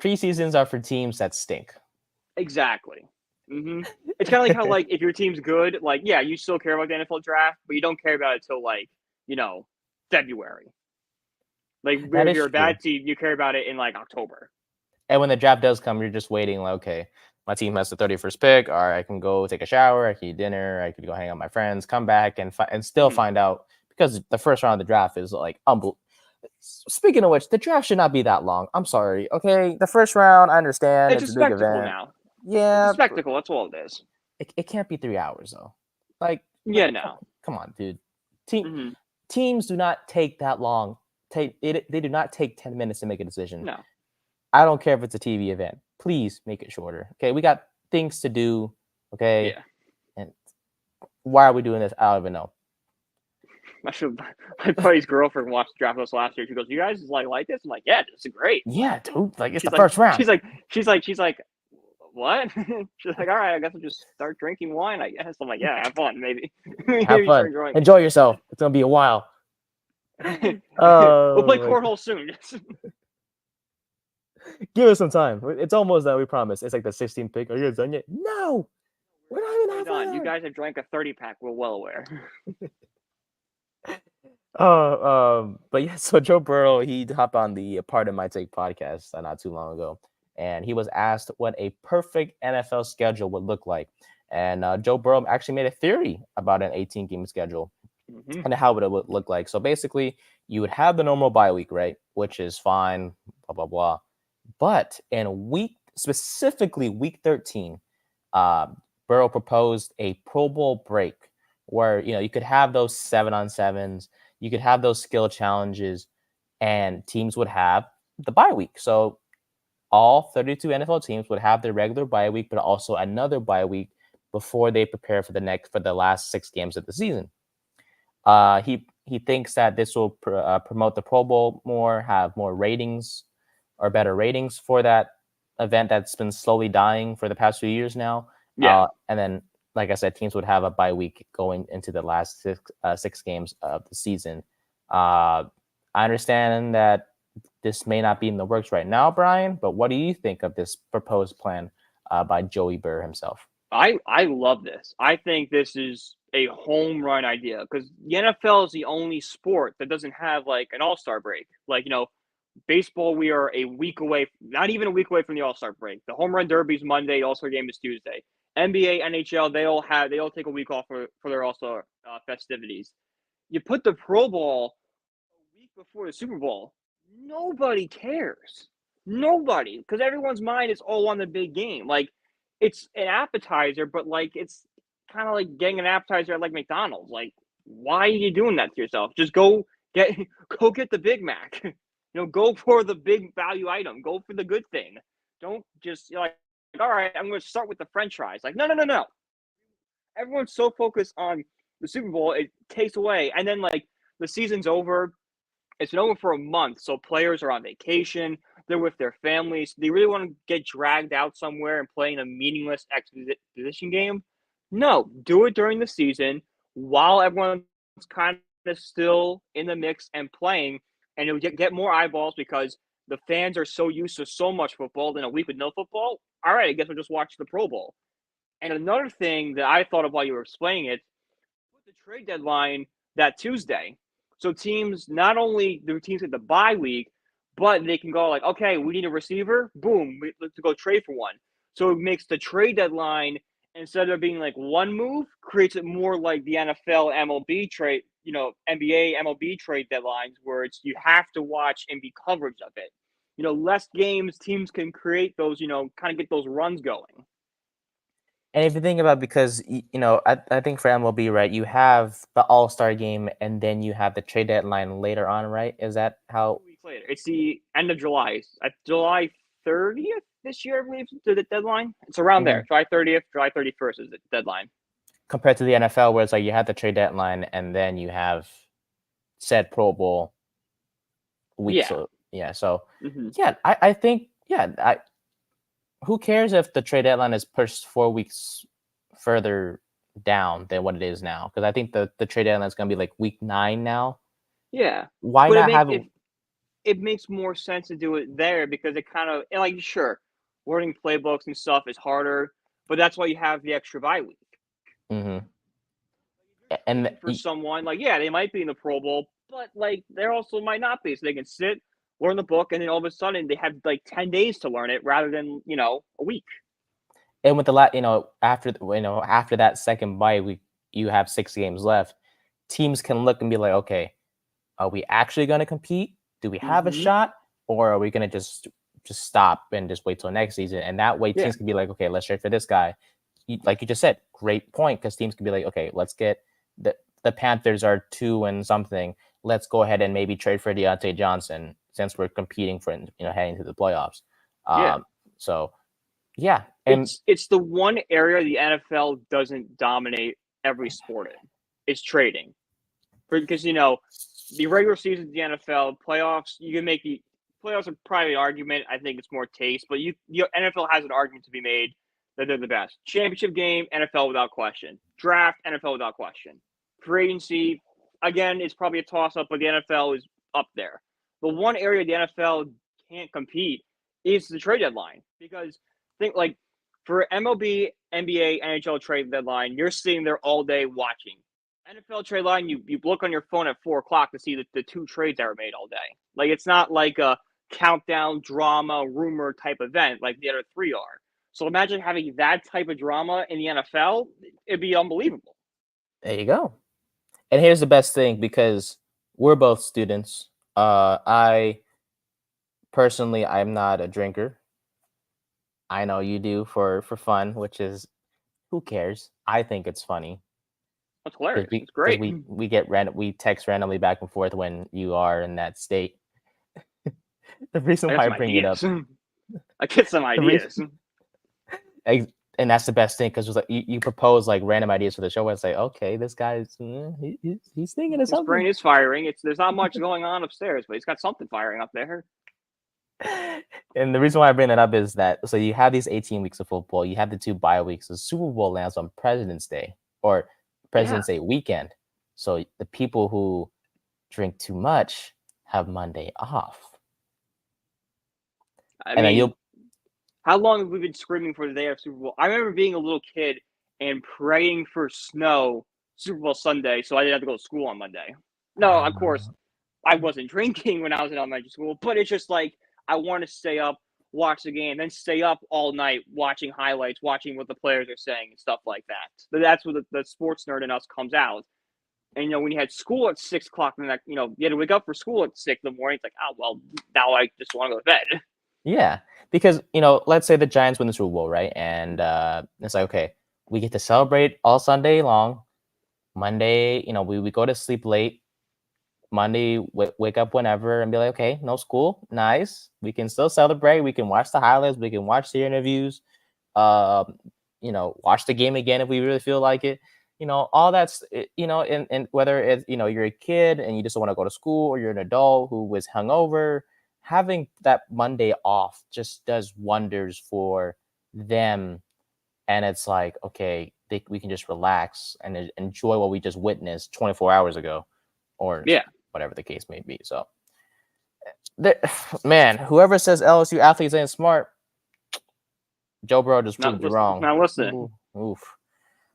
Preseasons are for teams that stink. Exactly. Mm-hmm. It's kind of like how if your team's good, yeah, you still care about the NFL draft, but you don't care about it till February. Like That if is you're a true. bad team, you care about it in October. And when the draft does come, you're just waiting, like, okay, my team has the 31st pick. All right, I can go take a shower, I can eat dinner, I could go hang out with my friends, come back and still Mm-hmm. find out because the first round of the draft is like Speaking of which, the draft should not be that long. I'm sorry. Okay, the first round, I understand It's a it's a big spectacle event. now. It's a Yeah, but spectacle. That's all it is. it can't be 3 hours though. Like, Yeah, come, no. come on, dude. Team Mm-hmm. teams do not take that long. They do not take 10 minutes to make a decision. No. I don't care if it's a TV event. Please make it shorter. Okay, we got things to do. Okay, Yeah. and why are we doing this? I don't even know. My buddy's girlfriend watched the draft with us last year. She goes, "You guys like this?" I'm like, "Yeah, this is great." Yeah, dude. Like it's She's the like, first round. she's like, what? She's like, all right, I guess I'll just start drinking wine. I guess I'm like, yeah, have fun, maybe. Have Maybe fun. start enjoying Enjoy yourself. It's gonna be a while. it. We'll play Oh, cornhole soon. give us some time. It's almost done. We promise. It's like the 16th pick. Are you guys done yet? No, we're not even We're halfway done. You there. guys have drank a 30-pack. We're well aware. But yeah. So Joe Burrow, he hopped on the Part of My Take podcast not too long ago, and he was asked what a perfect NFL schedule would look like. And Joe Burrow actually made a theory about an 18 game schedule Mm-hmm. and how it would look like. So basically, you would have the normal bye week, right? Which is fine, blah, blah, blah. But in specifically week 13, uh, Burrow proposed a Pro Bowl break where, you could have those 7-on-7s, you could have those skill challenges, and teams would have the bye week. So all 32 NFL teams would have their regular bye week, but also another bye week before they prepare for the last 6 games of the season. He thinks that this will promote the Pro Bowl more, have more ratings or better ratings for that event that's been slowly dying for the past few years now. Yeah. And then, like I said, teams would have a bye week going into the last six games of the season. I understand that this may not be in the works right now, Brian, but what do you think of this proposed plan by Joey Burr himself? I love this. I think this is a home run idea because the NFL is the only sport that doesn't have an all-star break. Baseball, we are a week away, not even a week away from the All-Star break. The home run derby is Monday, All-Star game is Tuesday. NBA, NHL, they all take a week off for their All-Star festivities. You put the Pro Bowl a week before the Super Bowl, nobody cares. Nobody, because everyone's mind is all on the big game. It's an appetizer, but it's kind of like getting an appetizer at McDonald's. Why are you doing that to yourself? Just get go get the Big Mac. Go for the big value item. Go for the good thing. Don't just all right, I'm going to start with the French fries. No, no, no, no. Everyone's so focused on the Super Bowl, it takes away. And then, like, the season's over. It's been over for a month, so players are on vacation. They're with their families. They really want to get dragged out somewhere and play in a meaningless exposition game? No, do it during the season while everyone's kind of still in the mix and playing, and you'll get more eyeballs because the fans are so used to so much football. Then a week with no football, all right, I guess we'll just watch the Pro Bowl. And another thing that I thought of while you were explaining it, put the trade deadline that Tuesday. So teams, not only the teams get the bye week, but they can go like, okay, we need a receiver. Boom, let's go trade for one. So it makes the trade deadline, instead of being like one move, creates it more like the NFL, MLB trade, NBA, MLB trade deadlines, where it's you have to watch and be coverage of it. Less games, teams can create those, kind of get those runs going. And if you think about, because I think for MLB, right, you have the All-Star game and then you have the trade deadline later on, right? Is that how? 2 weeks later, it's the end of July. July 30th this year, I believe, to the deadline. It's around there. July 30th, July 31st is the deadline. Compared to the NFL, where it's like you have the trade deadline and then you have said Pro Bowl week. Yeah. So So Mm-hmm. I think who cares if the trade deadline is pushed 4 weeks further down than what it is now? Because I think the trade deadline is going to be like week 9 now. Yeah. Why But not have it? It makes more sense to do it there because it kind of, like, sure, learning playbooks and stuff is harder, but that's why you have the extra bye week. Mm-hmm. And For someone, like, yeah, they might be in the Pro Bowl, but, like, they also might not be. So they can sit, learn the book, and then all of a sudden they have, like, 10 days to learn it rather than, a week. and with the after that second bye, you have 6 games left. Teams can look and be like, okay, are we actually going to compete? Do we have a shot, or are we going to just stop and just wait till next season? And that way, teams can be like, okay, let's trade for this guy. Like you just said, great point, because teams can be like, okay, let's get the Panthers are 2 and something. Let's go ahead and maybe trade for Deontay Johnson since we're competing for heading to the playoffs. So yeah, and it's the one area the NFL doesn't dominate every sport in. It's trading, because the regular season, the NFL playoffs, you can make the playoffs are probably an argument. I think it's more taste, but NFL has an argument to be made that they're the best. Championship game, NFL without question. Draft, NFL without question. Free agency, again, it's probably a toss-up, but the NFL is up there. The one area the NFL can't compete is the trade deadline, because think like for MLB, NBA, NHL trade deadline, you're sitting there all day watching. NFL trade line, you look on your phone at 4:00 to see the 2 trades that were made all day. Like, it's not like a countdown drama rumor type event like the other 3 are. So imagine having that type of drama in the NFL. It'd be unbelievable. There you go. And here's the best thing, because we're both students. I personally, I'm not a drinker. I know you do for fun, which is, who cares? I think it's funny. That's hilarious. It's great. We text randomly back and forth when you are in that state. The reason why I bring it up, I get some ideas. And that's the best thing, because it was like you propose like random ideas for the show. And it's like, okay, this guy's he's thinking of something. His brain is firing. There's not much going on upstairs, but he's got something firing up there. And the reason why I bring that up is that, so you have these 18 weeks of football, you have the 2 bye weeks. The Super Bowl lands on President's Day or President's Day weekend. So the people who drink too much have Monday off. I mean, how long have we been screaming for the day of Super Bowl? I remember being a little kid and praying for snow Super Bowl Sunday so I didn't have to go to school on Monday. No, of course, I wasn't drinking when I was in elementary school, but it's just like, I want to stay up, watch the game, then stay up all night watching highlights, watching what the players are saying and stuff like that. But that's where the sports nerd in us comes out. And, when you had school at 6:00, and you had to wake up for school at 6 in the morning, it's like, oh, well, now I just want to go to bed. Yeah, because, let's say the Giants win the Super Bowl, right? And it's like, okay, we get to celebrate all Sunday long. Monday, we go to sleep late. Monday, wake up whenever and be like, okay, no school, nice. We can still celebrate. We can watch the highlights. We can watch the interviews. Watch the game again if we really feel like it. all that's and whether it's you're a kid and you just don't want to go to school, or you're an adult who was hungover, having that Monday off just does wonders for them. And it's like, okay, we can just relax and enjoy what we just witnessed 24 hours ago, or Yeah. whatever the case may be. So, man, whoever says LSU athletes ain't smart, Joe Burrow just proved you wrong. Not listening. Oof.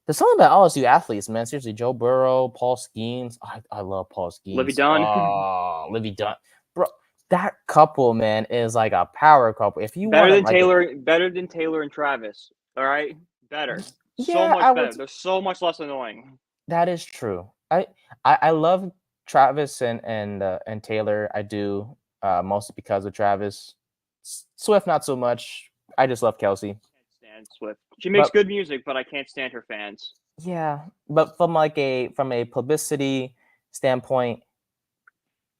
There's something about LSU athletes, man. Seriously, Joe Burrow, Paul Skeens. I love Paul Skeens. Livy Dunn. Oh, Livy Dunn. Bro, that couple, man, is like a power couple. If you better want than Taylor and Travis. All right? Better. Yeah, so much better. They're so much less annoying. That is true. I love Travis and Taylor. I do, mostly because of Travis. Swift, not so much. I just love Kelsey. Can't stand Swift. She makes good music, but I can't stand her fans. Yeah, but from a publicity standpoint,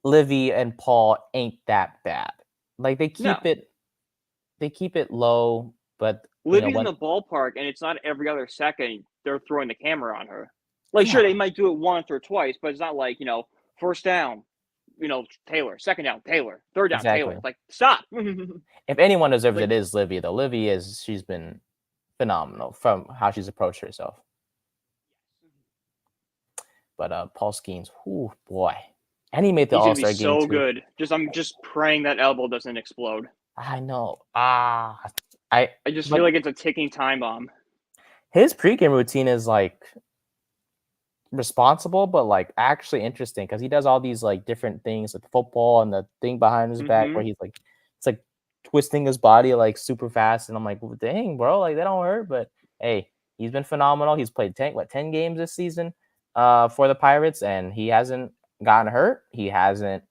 Livy and Paul ain't that bad. Like they keep it low, but Livy's in the ballpark, and it's not every other second they're throwing the camera on her. Like, sure, they might do it once or twice, but it's not like, first down, Taylor, second down, Taylor, third down, Taylor. Like, stop. If anyone deserves it, is Livy, though. Livy she's been phenomenal from how she's approached herself. But Paul Skeens, oh boy. And he made the All-Star game so too. Good. I'm just praying that elbow doesn't explode. I know. I just feel like it's a ticking time bomb. His pregame routine is like responsible, but like actually interesting, because he does all these like different things with football and the thing behind his back where he's like, it's like twisting his body like super fast, and I'm like, well, dang, bro, like that don't hurt. But hey, he's been phenomenal. He's played 10 games this season for the Pirates, and he hasn't gotten hurt. He hasn't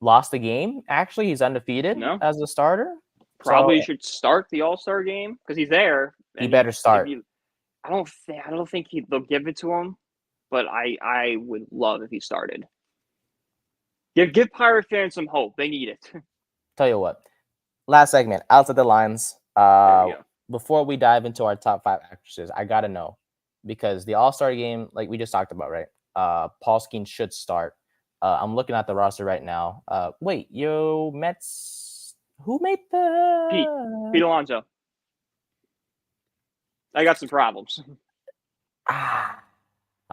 lost a game. Actually, he's undefeated as a starter. Probably should start the All-Star game because he's there. He better start. I don't think they'll give it to him, but I would love if he started. Give Pirate fans some hope. They need it. Tell you what, last segment, outside the lines. Before we dive into our top 5 actresses, I gotta know, because the All-Star game, like we just talked about, right? Paul Skeens should start. I'm looking at the roster right now. Wait, Mets. Who made the Pete Alonso? I got some problems.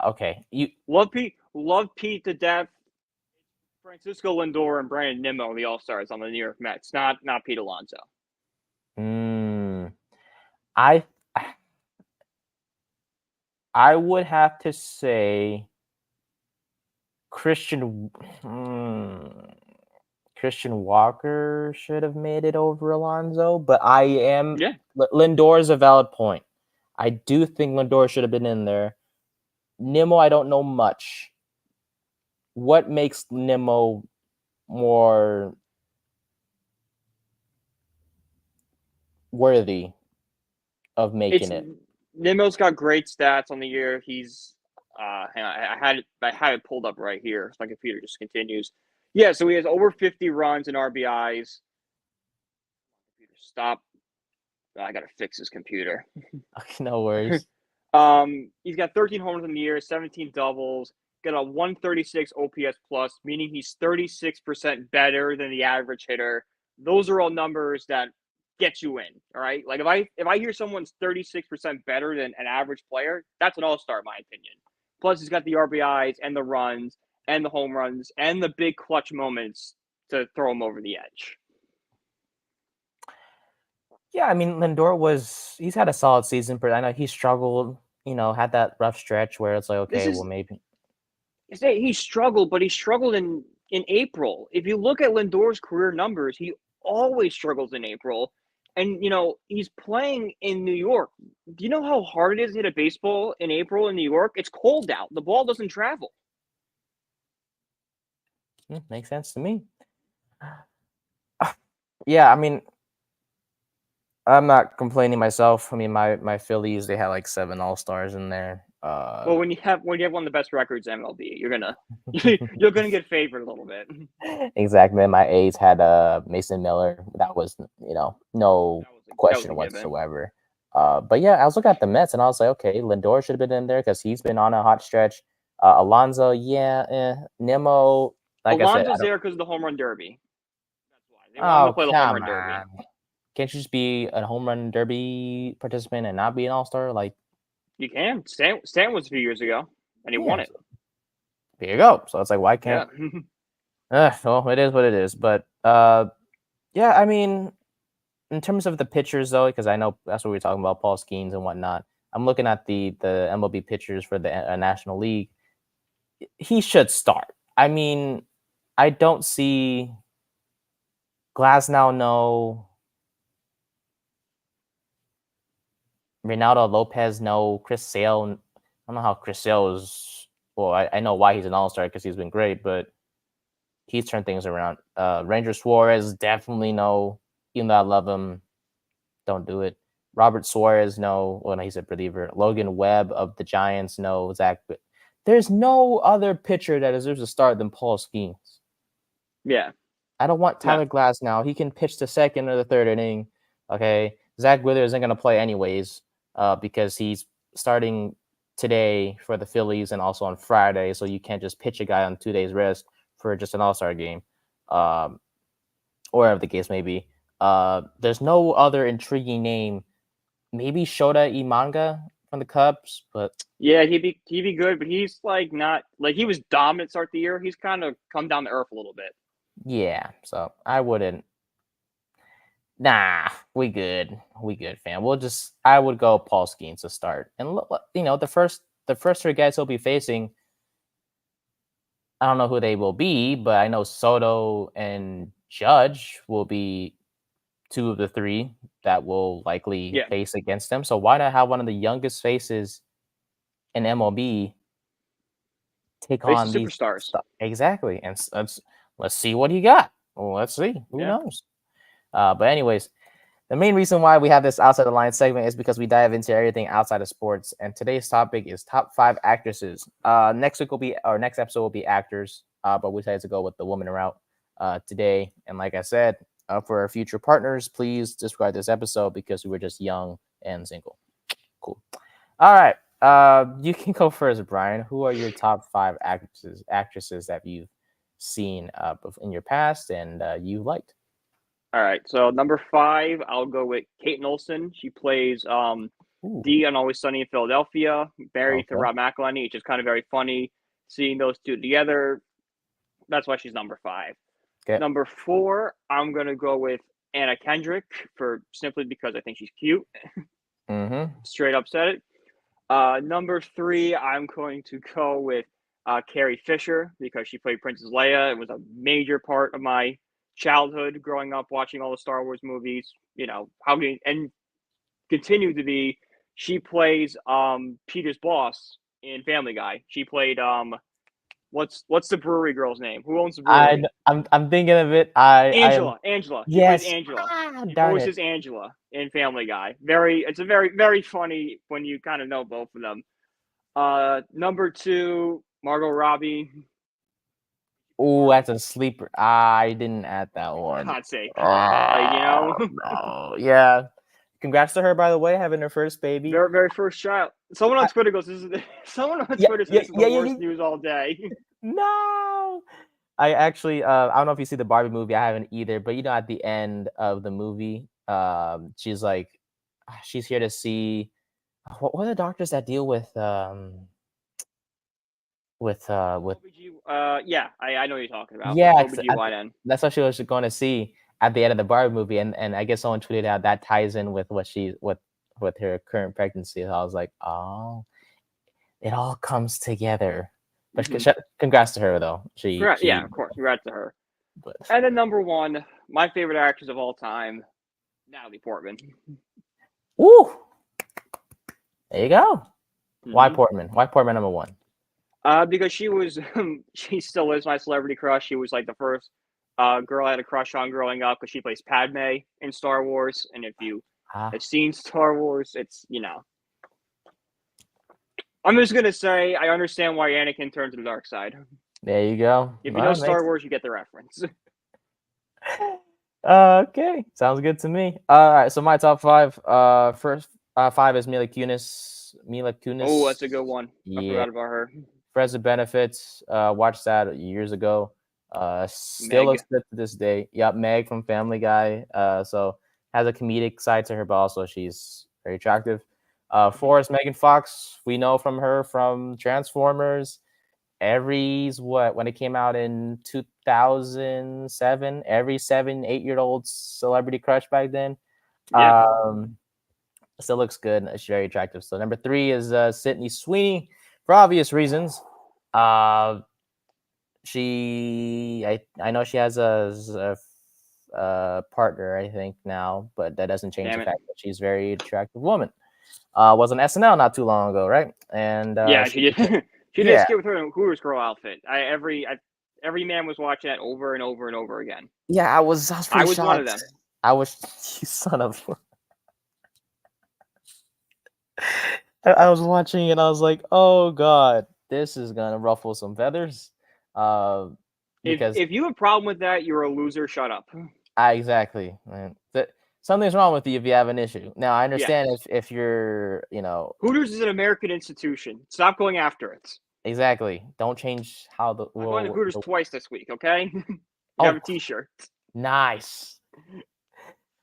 Okay. You love Pete to death. Francisco Lindor and Brandon Nimmo, the All-Stars on the New York Mets, not Pete Alonso. I would have to say Christian Walker should have made it over Alonso, but Lindor is a valid point. I do think Lindor should have been in there. Nimmo, I don't know much. What makes Nimmo more worthy of making it? Nimmo's got great stats on the year. He's hang on, I had it pulled up right here. My computer just continues. Yeah, so he has over 50 runs and RBIs. Stop. I gotta fix his computer. Okay, no worries. He's got 13 homers in the year, 17 doubles, got a 136 OPS plus, meaning he's 36% better than the average hitter. Those are all numbers that get you in. All right. Like if I hear someone's 36% better than an average player, that's an all-star, in my opinion. Plus, he's got the RBIs and the runs and the home runs and the big clutch moments to throw him over the edge. Yeah, I mean, Lindor he's had a solid season, but I know he struggled, had that rough stretch where it's like, okay, well, maybe. He struggled, but he struggled in April. If you look at Lindor's career numbers, he always struggles in April. And, he's playing in New York. Do you know how hard it is to hit a baseball in April in New York? It's cold out. The ball doesn't travel. Makes sense to me. Yeah, I mean, I'm not complaining myself. I mean, my Phillies, they had like 7 All-Stars in there. Well, when you have one of the best records in MLB, you're gonna get favored a little bit. Exactly. My A's had Mason Miller. That was no question whatsoever. But yeah, I was looking at the Mets and I was like, okay, Lindor should have been in there because he's been on a hot stretch. Alonso, yeah, Nemo, like I said, I Alonso's don't. there because of the home run derby. That's why they want him to Oh, play the home come run derby. on. Can't you just be a home run derby participant and not be an all-star? Like, You can. Stan was a few years ago, and he yeah, won it. so there you go. So it's like, why Yeah. can't? Well, it is what it is. But yeah, I mean, in terms of the pitchers though, because I know that's what we were talking about, Paul Skeens and whatnot. I'm looking at the MLB pitchers for the National League. He should start. I mean, I don't see Glasnow, no. Reynaldo Lopez, no. Chris Sale, I don't know how Chris Sale is. Well, I know why he's an all star because he's been great, but he's turned things around. Ranger Suarez, definitely no. Even though I love him, don't do it. Robert Suarez, no. Well, no, he's a reliever. Logan Webb of the Giants, no. Zach, there's no other pitcher that deserves a start than Paul Skeens. Yeah. I don't want No. Tyler Glass now. He can pitch the second or the third inning. Okay. Zach Wheeler isn't going to play anyways because he's starting today for the Phillies and also on Friday. So you can't just pitch a guy on 2 days rest for just an all-star game or whatever the case may be. There's no other intriguing name. Maybe Shota Imanga from the Cubs, but Yeah, he'd be good, but he's like not like he was dominant to start the year. He's kind of come down to earth a little bit. yeah. So I wouldn't. Nah, we good. We good, fam. I would go Paul Skeens to start. And the first three guys he'll be facing, I don't know who they will be, but I know Soto and Judge will be two of the three that will likely Yeah, face against them. So why not have one of the youngest faces in MLB take face on the these superstars. stuff? Exactly. And let's see what he got. Well, let's see. Who Yeah. knows? But anyways, the main reason why we have this outside the line segment is because we dive into everything outside of sports. And today's topic is top 5 actresses. Next episode will be actors. But we decided to go with the woman route today. And like I said, for our future partners, please disregard this episode because we were just young and single. Cool. All right. You can go first, Brian. Who are your top 5 actresses that you've seen in your past and you liked? All right. So number 5, I'll go with Kate Olsen. She plays Ooh, Dee on Always Sunny in Philadelphia, married to okay. Rob McElhenney. It's just kind of very funny seeing those two together. That's why she's number 5. Okay. Number 4, I'm gonna go with Anna Kendrick for simply because I think she's cute. Mm-hmm. Straight up said it. Number 3, I'm going to go with Carrie Fisher because she played Princess Leia. It was a major part of my childhood growing up watching all the Star Wars movies. You know, and continue to be. She plays Peter's boss in Family Guy. She played what's the brewery girl's name? Who owns the brewery? I'm thinking of it. I am. Angela. She plays Yes. Angela. She Darn it. voices Angela in Family Guy. It's a very funny when you kind of know both of them. Number 2, Margot Robbie. Oh, that's a sleeper. I didn't add that one. God's sake. No. Yeah. Congrats to her, by the way, having her first baby. Very first child. Someone on Twitter goes, someone on Twitter says this is the worst news all day. No. I actually, I don't know if you see the Barbie movie. I haven't either, but at the end of the movie, she's like, she's here to see what are the doctors that deal with Yeah, I know what you're talking about. yeah, OBGYN. that's what she was going to see at the end of the Barbie movie, and I guess someone tweeted out that ties in with with her current pregnancy. So I was like, oh, it all comes together. But congrats to her though. Yeah, of course, congrats to her. But, and then number 1, my favorite actress of all time, Natalie Portman. Ooh, there you go. Mm-hmm. Why Portman? Why Portman number 1? Because she still is my celebrity crush. She was like the first girl I had a crush on growing up because she plays Padme in Star Wars. And if you have seen Star Wars, it's, I'm just going to say I understand why Anakin turned to the dark side. There you go. If you know Star Wars, you get the reference. Okay. Sounds good to me. All right. So my top 5. First, 5 is Mila Kunis. Mila Kunis. Oh, that's a good one. Yeah. I forgot about her. Friends with Benefits. Watched that years ago. Still Meg. looks good to this day. Yep, Meg from Family Guy. So has a comedic side to her, but also she's very attractive. 4 is Megan Fox. We know from her from Transformers. Every's when it came out in 2007. Every 7-8-year-old celebrity crush back then. Yeah. Still looks good. She's very attractive. So number 3 is Sydney Sweeney for obvious reasons. I know she has a partner, I think now, but that doesn't change the fact that she's a very attractive woman. Was on SNL not too long ago, right? And yeah, she did. She did yeah. skip with her Hooters girl outfit. Every man was watching that over and over and over again. Yeah, I was pretty shocked. One of them. I was you son of. I was watching and I was like, oh god, this is gonna ruffle some feathers. Because if you have a problem with that, you're a loser. Shut up. Exactly. Man. Something's wrong with you if you have an issue. Now I understand if you're, Hooters is an American institution. Stop going after it. Exactly. Don't change how the. I'm going to Hooters twice this week. Okay. You have a T-shirt. Nice.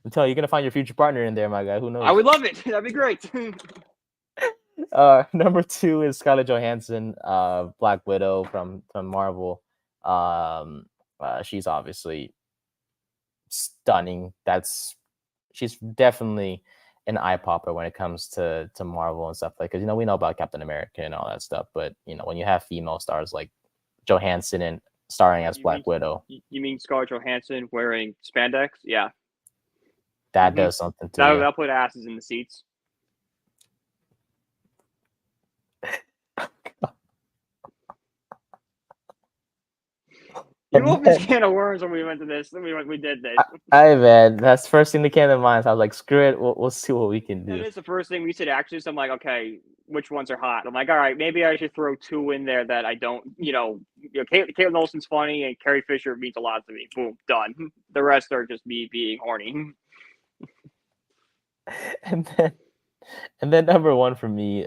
I'm telling you, you're gonna find your future partner in there, my guy. Who knows? I would love it. That'd be great. Number 2 is Scarlett Johansson, Black Widow from Marvel. She's obviously stunning. She's definitely an eye popper when it comes to Marvel and stuff like. Because we know about Captain America and all that stuff, but when you have female stars like Johansson and starring as Black Widow. You mean Scarlett Johansson wearing spandex? Yeah, that does something to that'll put asses in the seats. You opened this can of worms when we went to this. We did this. Man, that's the first thing that came to mind. So I was like, screw it. We'll see what we can do. That is the first thing we said. Actually, so I'm like, okay, which ones are hot? I'm like, all right, maybe I should throw 2 in there that I don't. Caitlin Olsen's funny and Carrie Fisher means a lot to me. Boom, done. The rest are just me being horny. And then number 1 for me,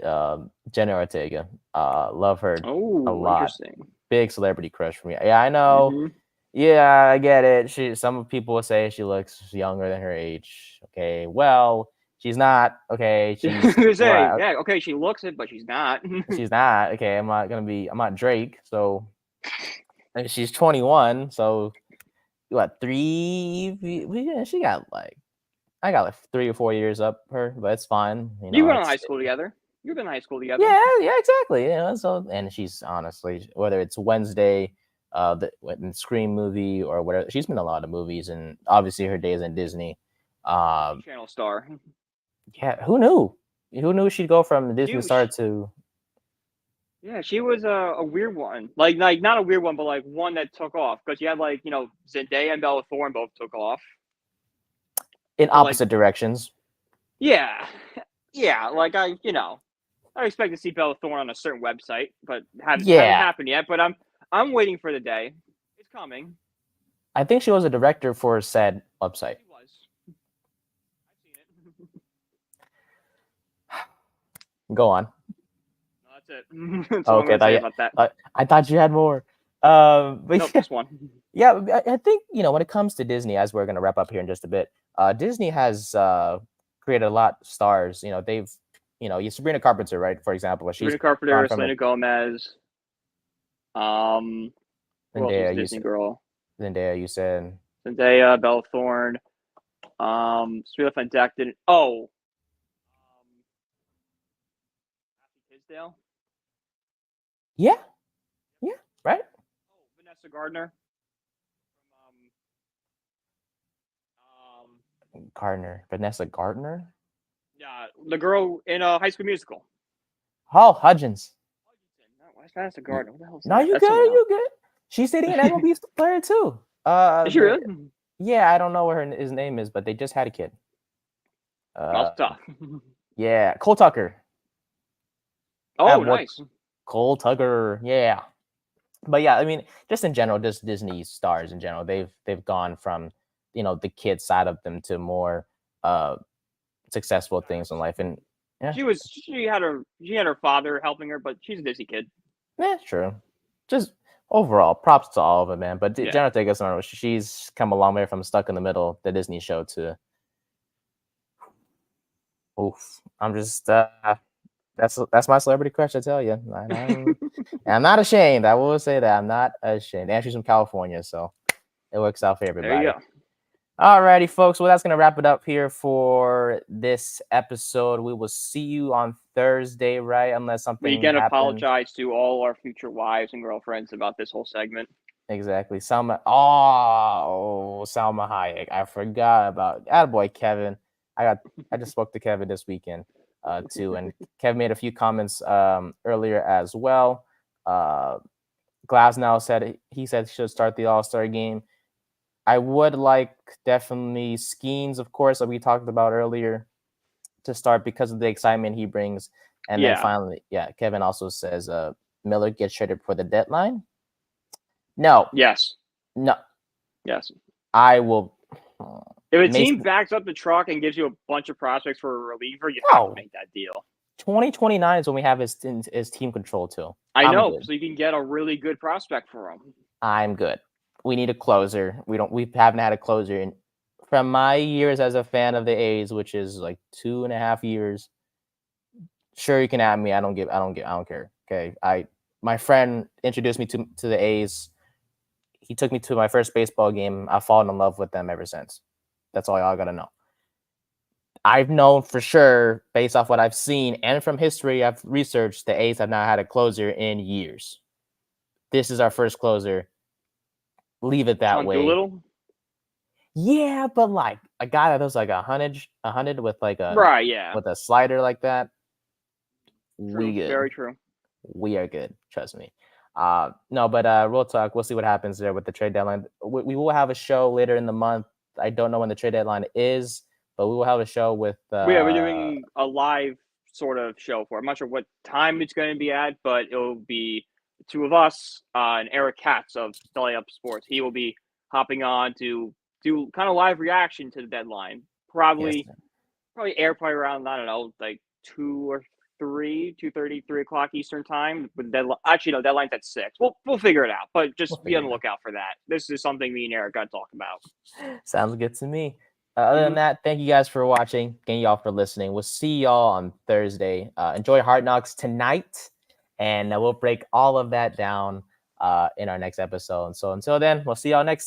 Jenna Ortega. Love her a lot. Interesting. Big celebrity crush for me. Yeah, I know. Mm-hmm. Yeah, I get it. Some people will say she looks younger than her age. Okay, well, she's not. Okay, she's okay, she looks it, but she's not. She's not. Okay, I'm not Drake. So she's 21. So what? 3? She got I got 3 or 4 years up her, but it's fine. You went to high school together. You've been in high school together. Yeah, exactly. So, and she's honestly, whether it's Wednesday, the Scream movie or whatever, she's been in a lot of movies, and obviously her days in Disney. Channel star. Yeah, who knew? Who knew she'd go from Disney star to? Yeah, she was a weird one. Like not a weird one, but like one that took off because you had Zendaya and Bella Thorne both took off in opposite directions. Yeah. I expect to see Bella Thorne on a certain website, but hasn't happened yet. But I'm waiting for the day. It's coming. I think she was a director for said website. She was. I've seen it. Go on. No, that's it. That's okay, about that. I thought you had more. But nope, just one. Yeah, I think when it comes to Disney, as we're gonna wrap up here in just a bit, Disney has created a lot of stars. They've Sabrina Carpenter, right? For example, Sabrina Carpenter, Selena Gomez, Zendaya, Disney girl. Zendaya, you said. Zendaya, Bella Thorne, Sabrina Van Dacton. Oh, Tisdale. Yeah, right. Oh, Vanessa Gardner. Vanessa Gardner. Yeah, the girl in High School Musical. Oh, Hudgens. No, why's Vanessa Gardner? What the hell is that? No, you good. You good. She's dating an MLB player too. Is she really? Yeah, I don't know what his name is, but they just had a kid. Tough. Yeah, Cole Tucker. Oh, nice. Cole Tucker. Yeah. But yeah, I mean, just in general, just Disney stars in general, they've gone from the kid side of them to more successful things in life. And Yeah, She had her father helping her, but she's a Disney kid. yeah, true. Just overall, props to all of it, man. But Yeah. Jennifer Aguilera, she's come a long way from Stuck in the Middle, the Disney show, to oof. I'm just that's my celebrity crush. I tell you, and I'm not ashamed. I will say that I'm not ashamed. And she's from California, so it works out for There you everybody. go. Alrighty, folks. Well, that's gonna wrap it up here for this episode. We will see you on Thursday, right? Unless We something again happens. apologize to all our future wives and girlfriends about this whole segment. Exactly. Salma. Oh, Salma Hayek. I forgot about attaboy Kevin. I just spoke to Kevin this weekend, too, and Kevin made a few comments earlier as well. Glasnow said he should start the All-Star game. I would like definitely Skeens, of course, like we talked about earlier, to start because of the excitement he brings. And then finally, Kevin also says Miller gets traded for the deadline. No. Yes. No. Yes. I will. If a team backs up the truck and gives you a bunch of prospects for a reliever, you have to make that deal. 2029 is when we have his team control too. I know, so you can get a really good prospect for him. I'm good. We need a closer. We haven't had a closer in from my years as a fan of the A's, which is like 2.5 years. Sure, you can add me. I don't care. Okay. My friend introduced me to the A's. He took me to my first baseball game. I've fallen in love with them ever since. That's all y'all gotta know. I've known for sure, based off what I've seen and from history, I've researched, the A's have not had a closer in years. This is our first closer. Leave it that way. Doolittle? Yeah, but like a guy that does like 100 with like a with a slider like that. True. Very true. We are good. Trust me. No, but real talk. We'll see what happens there with the trade deadline. We will have a show later in the month. I don't know when the trade deadline is, but we will have a show with. We're doing a live sort of show for it. I'm not sure what time it's going to be at, but it'll be the two of us and Eric Katz of BELLYUPSPORTS. He will be hopping on to do kind of live reaction to the deadline. Probably air around, I don't know, like 2:30, 3 o'clock Eastern time. But actually, no, deadline's at 6. We'll figure it out, but just be on the lookout for that. This is something me and Eric got to talk about. Sounds good to me. Other than that, thank you guys for watching. Thank y'all for listening. We'll see y'all on Thursday. Enjoy Hard Knocks tonight, and we'll break all of that down in our next episode. And so until then, we'll see y'all next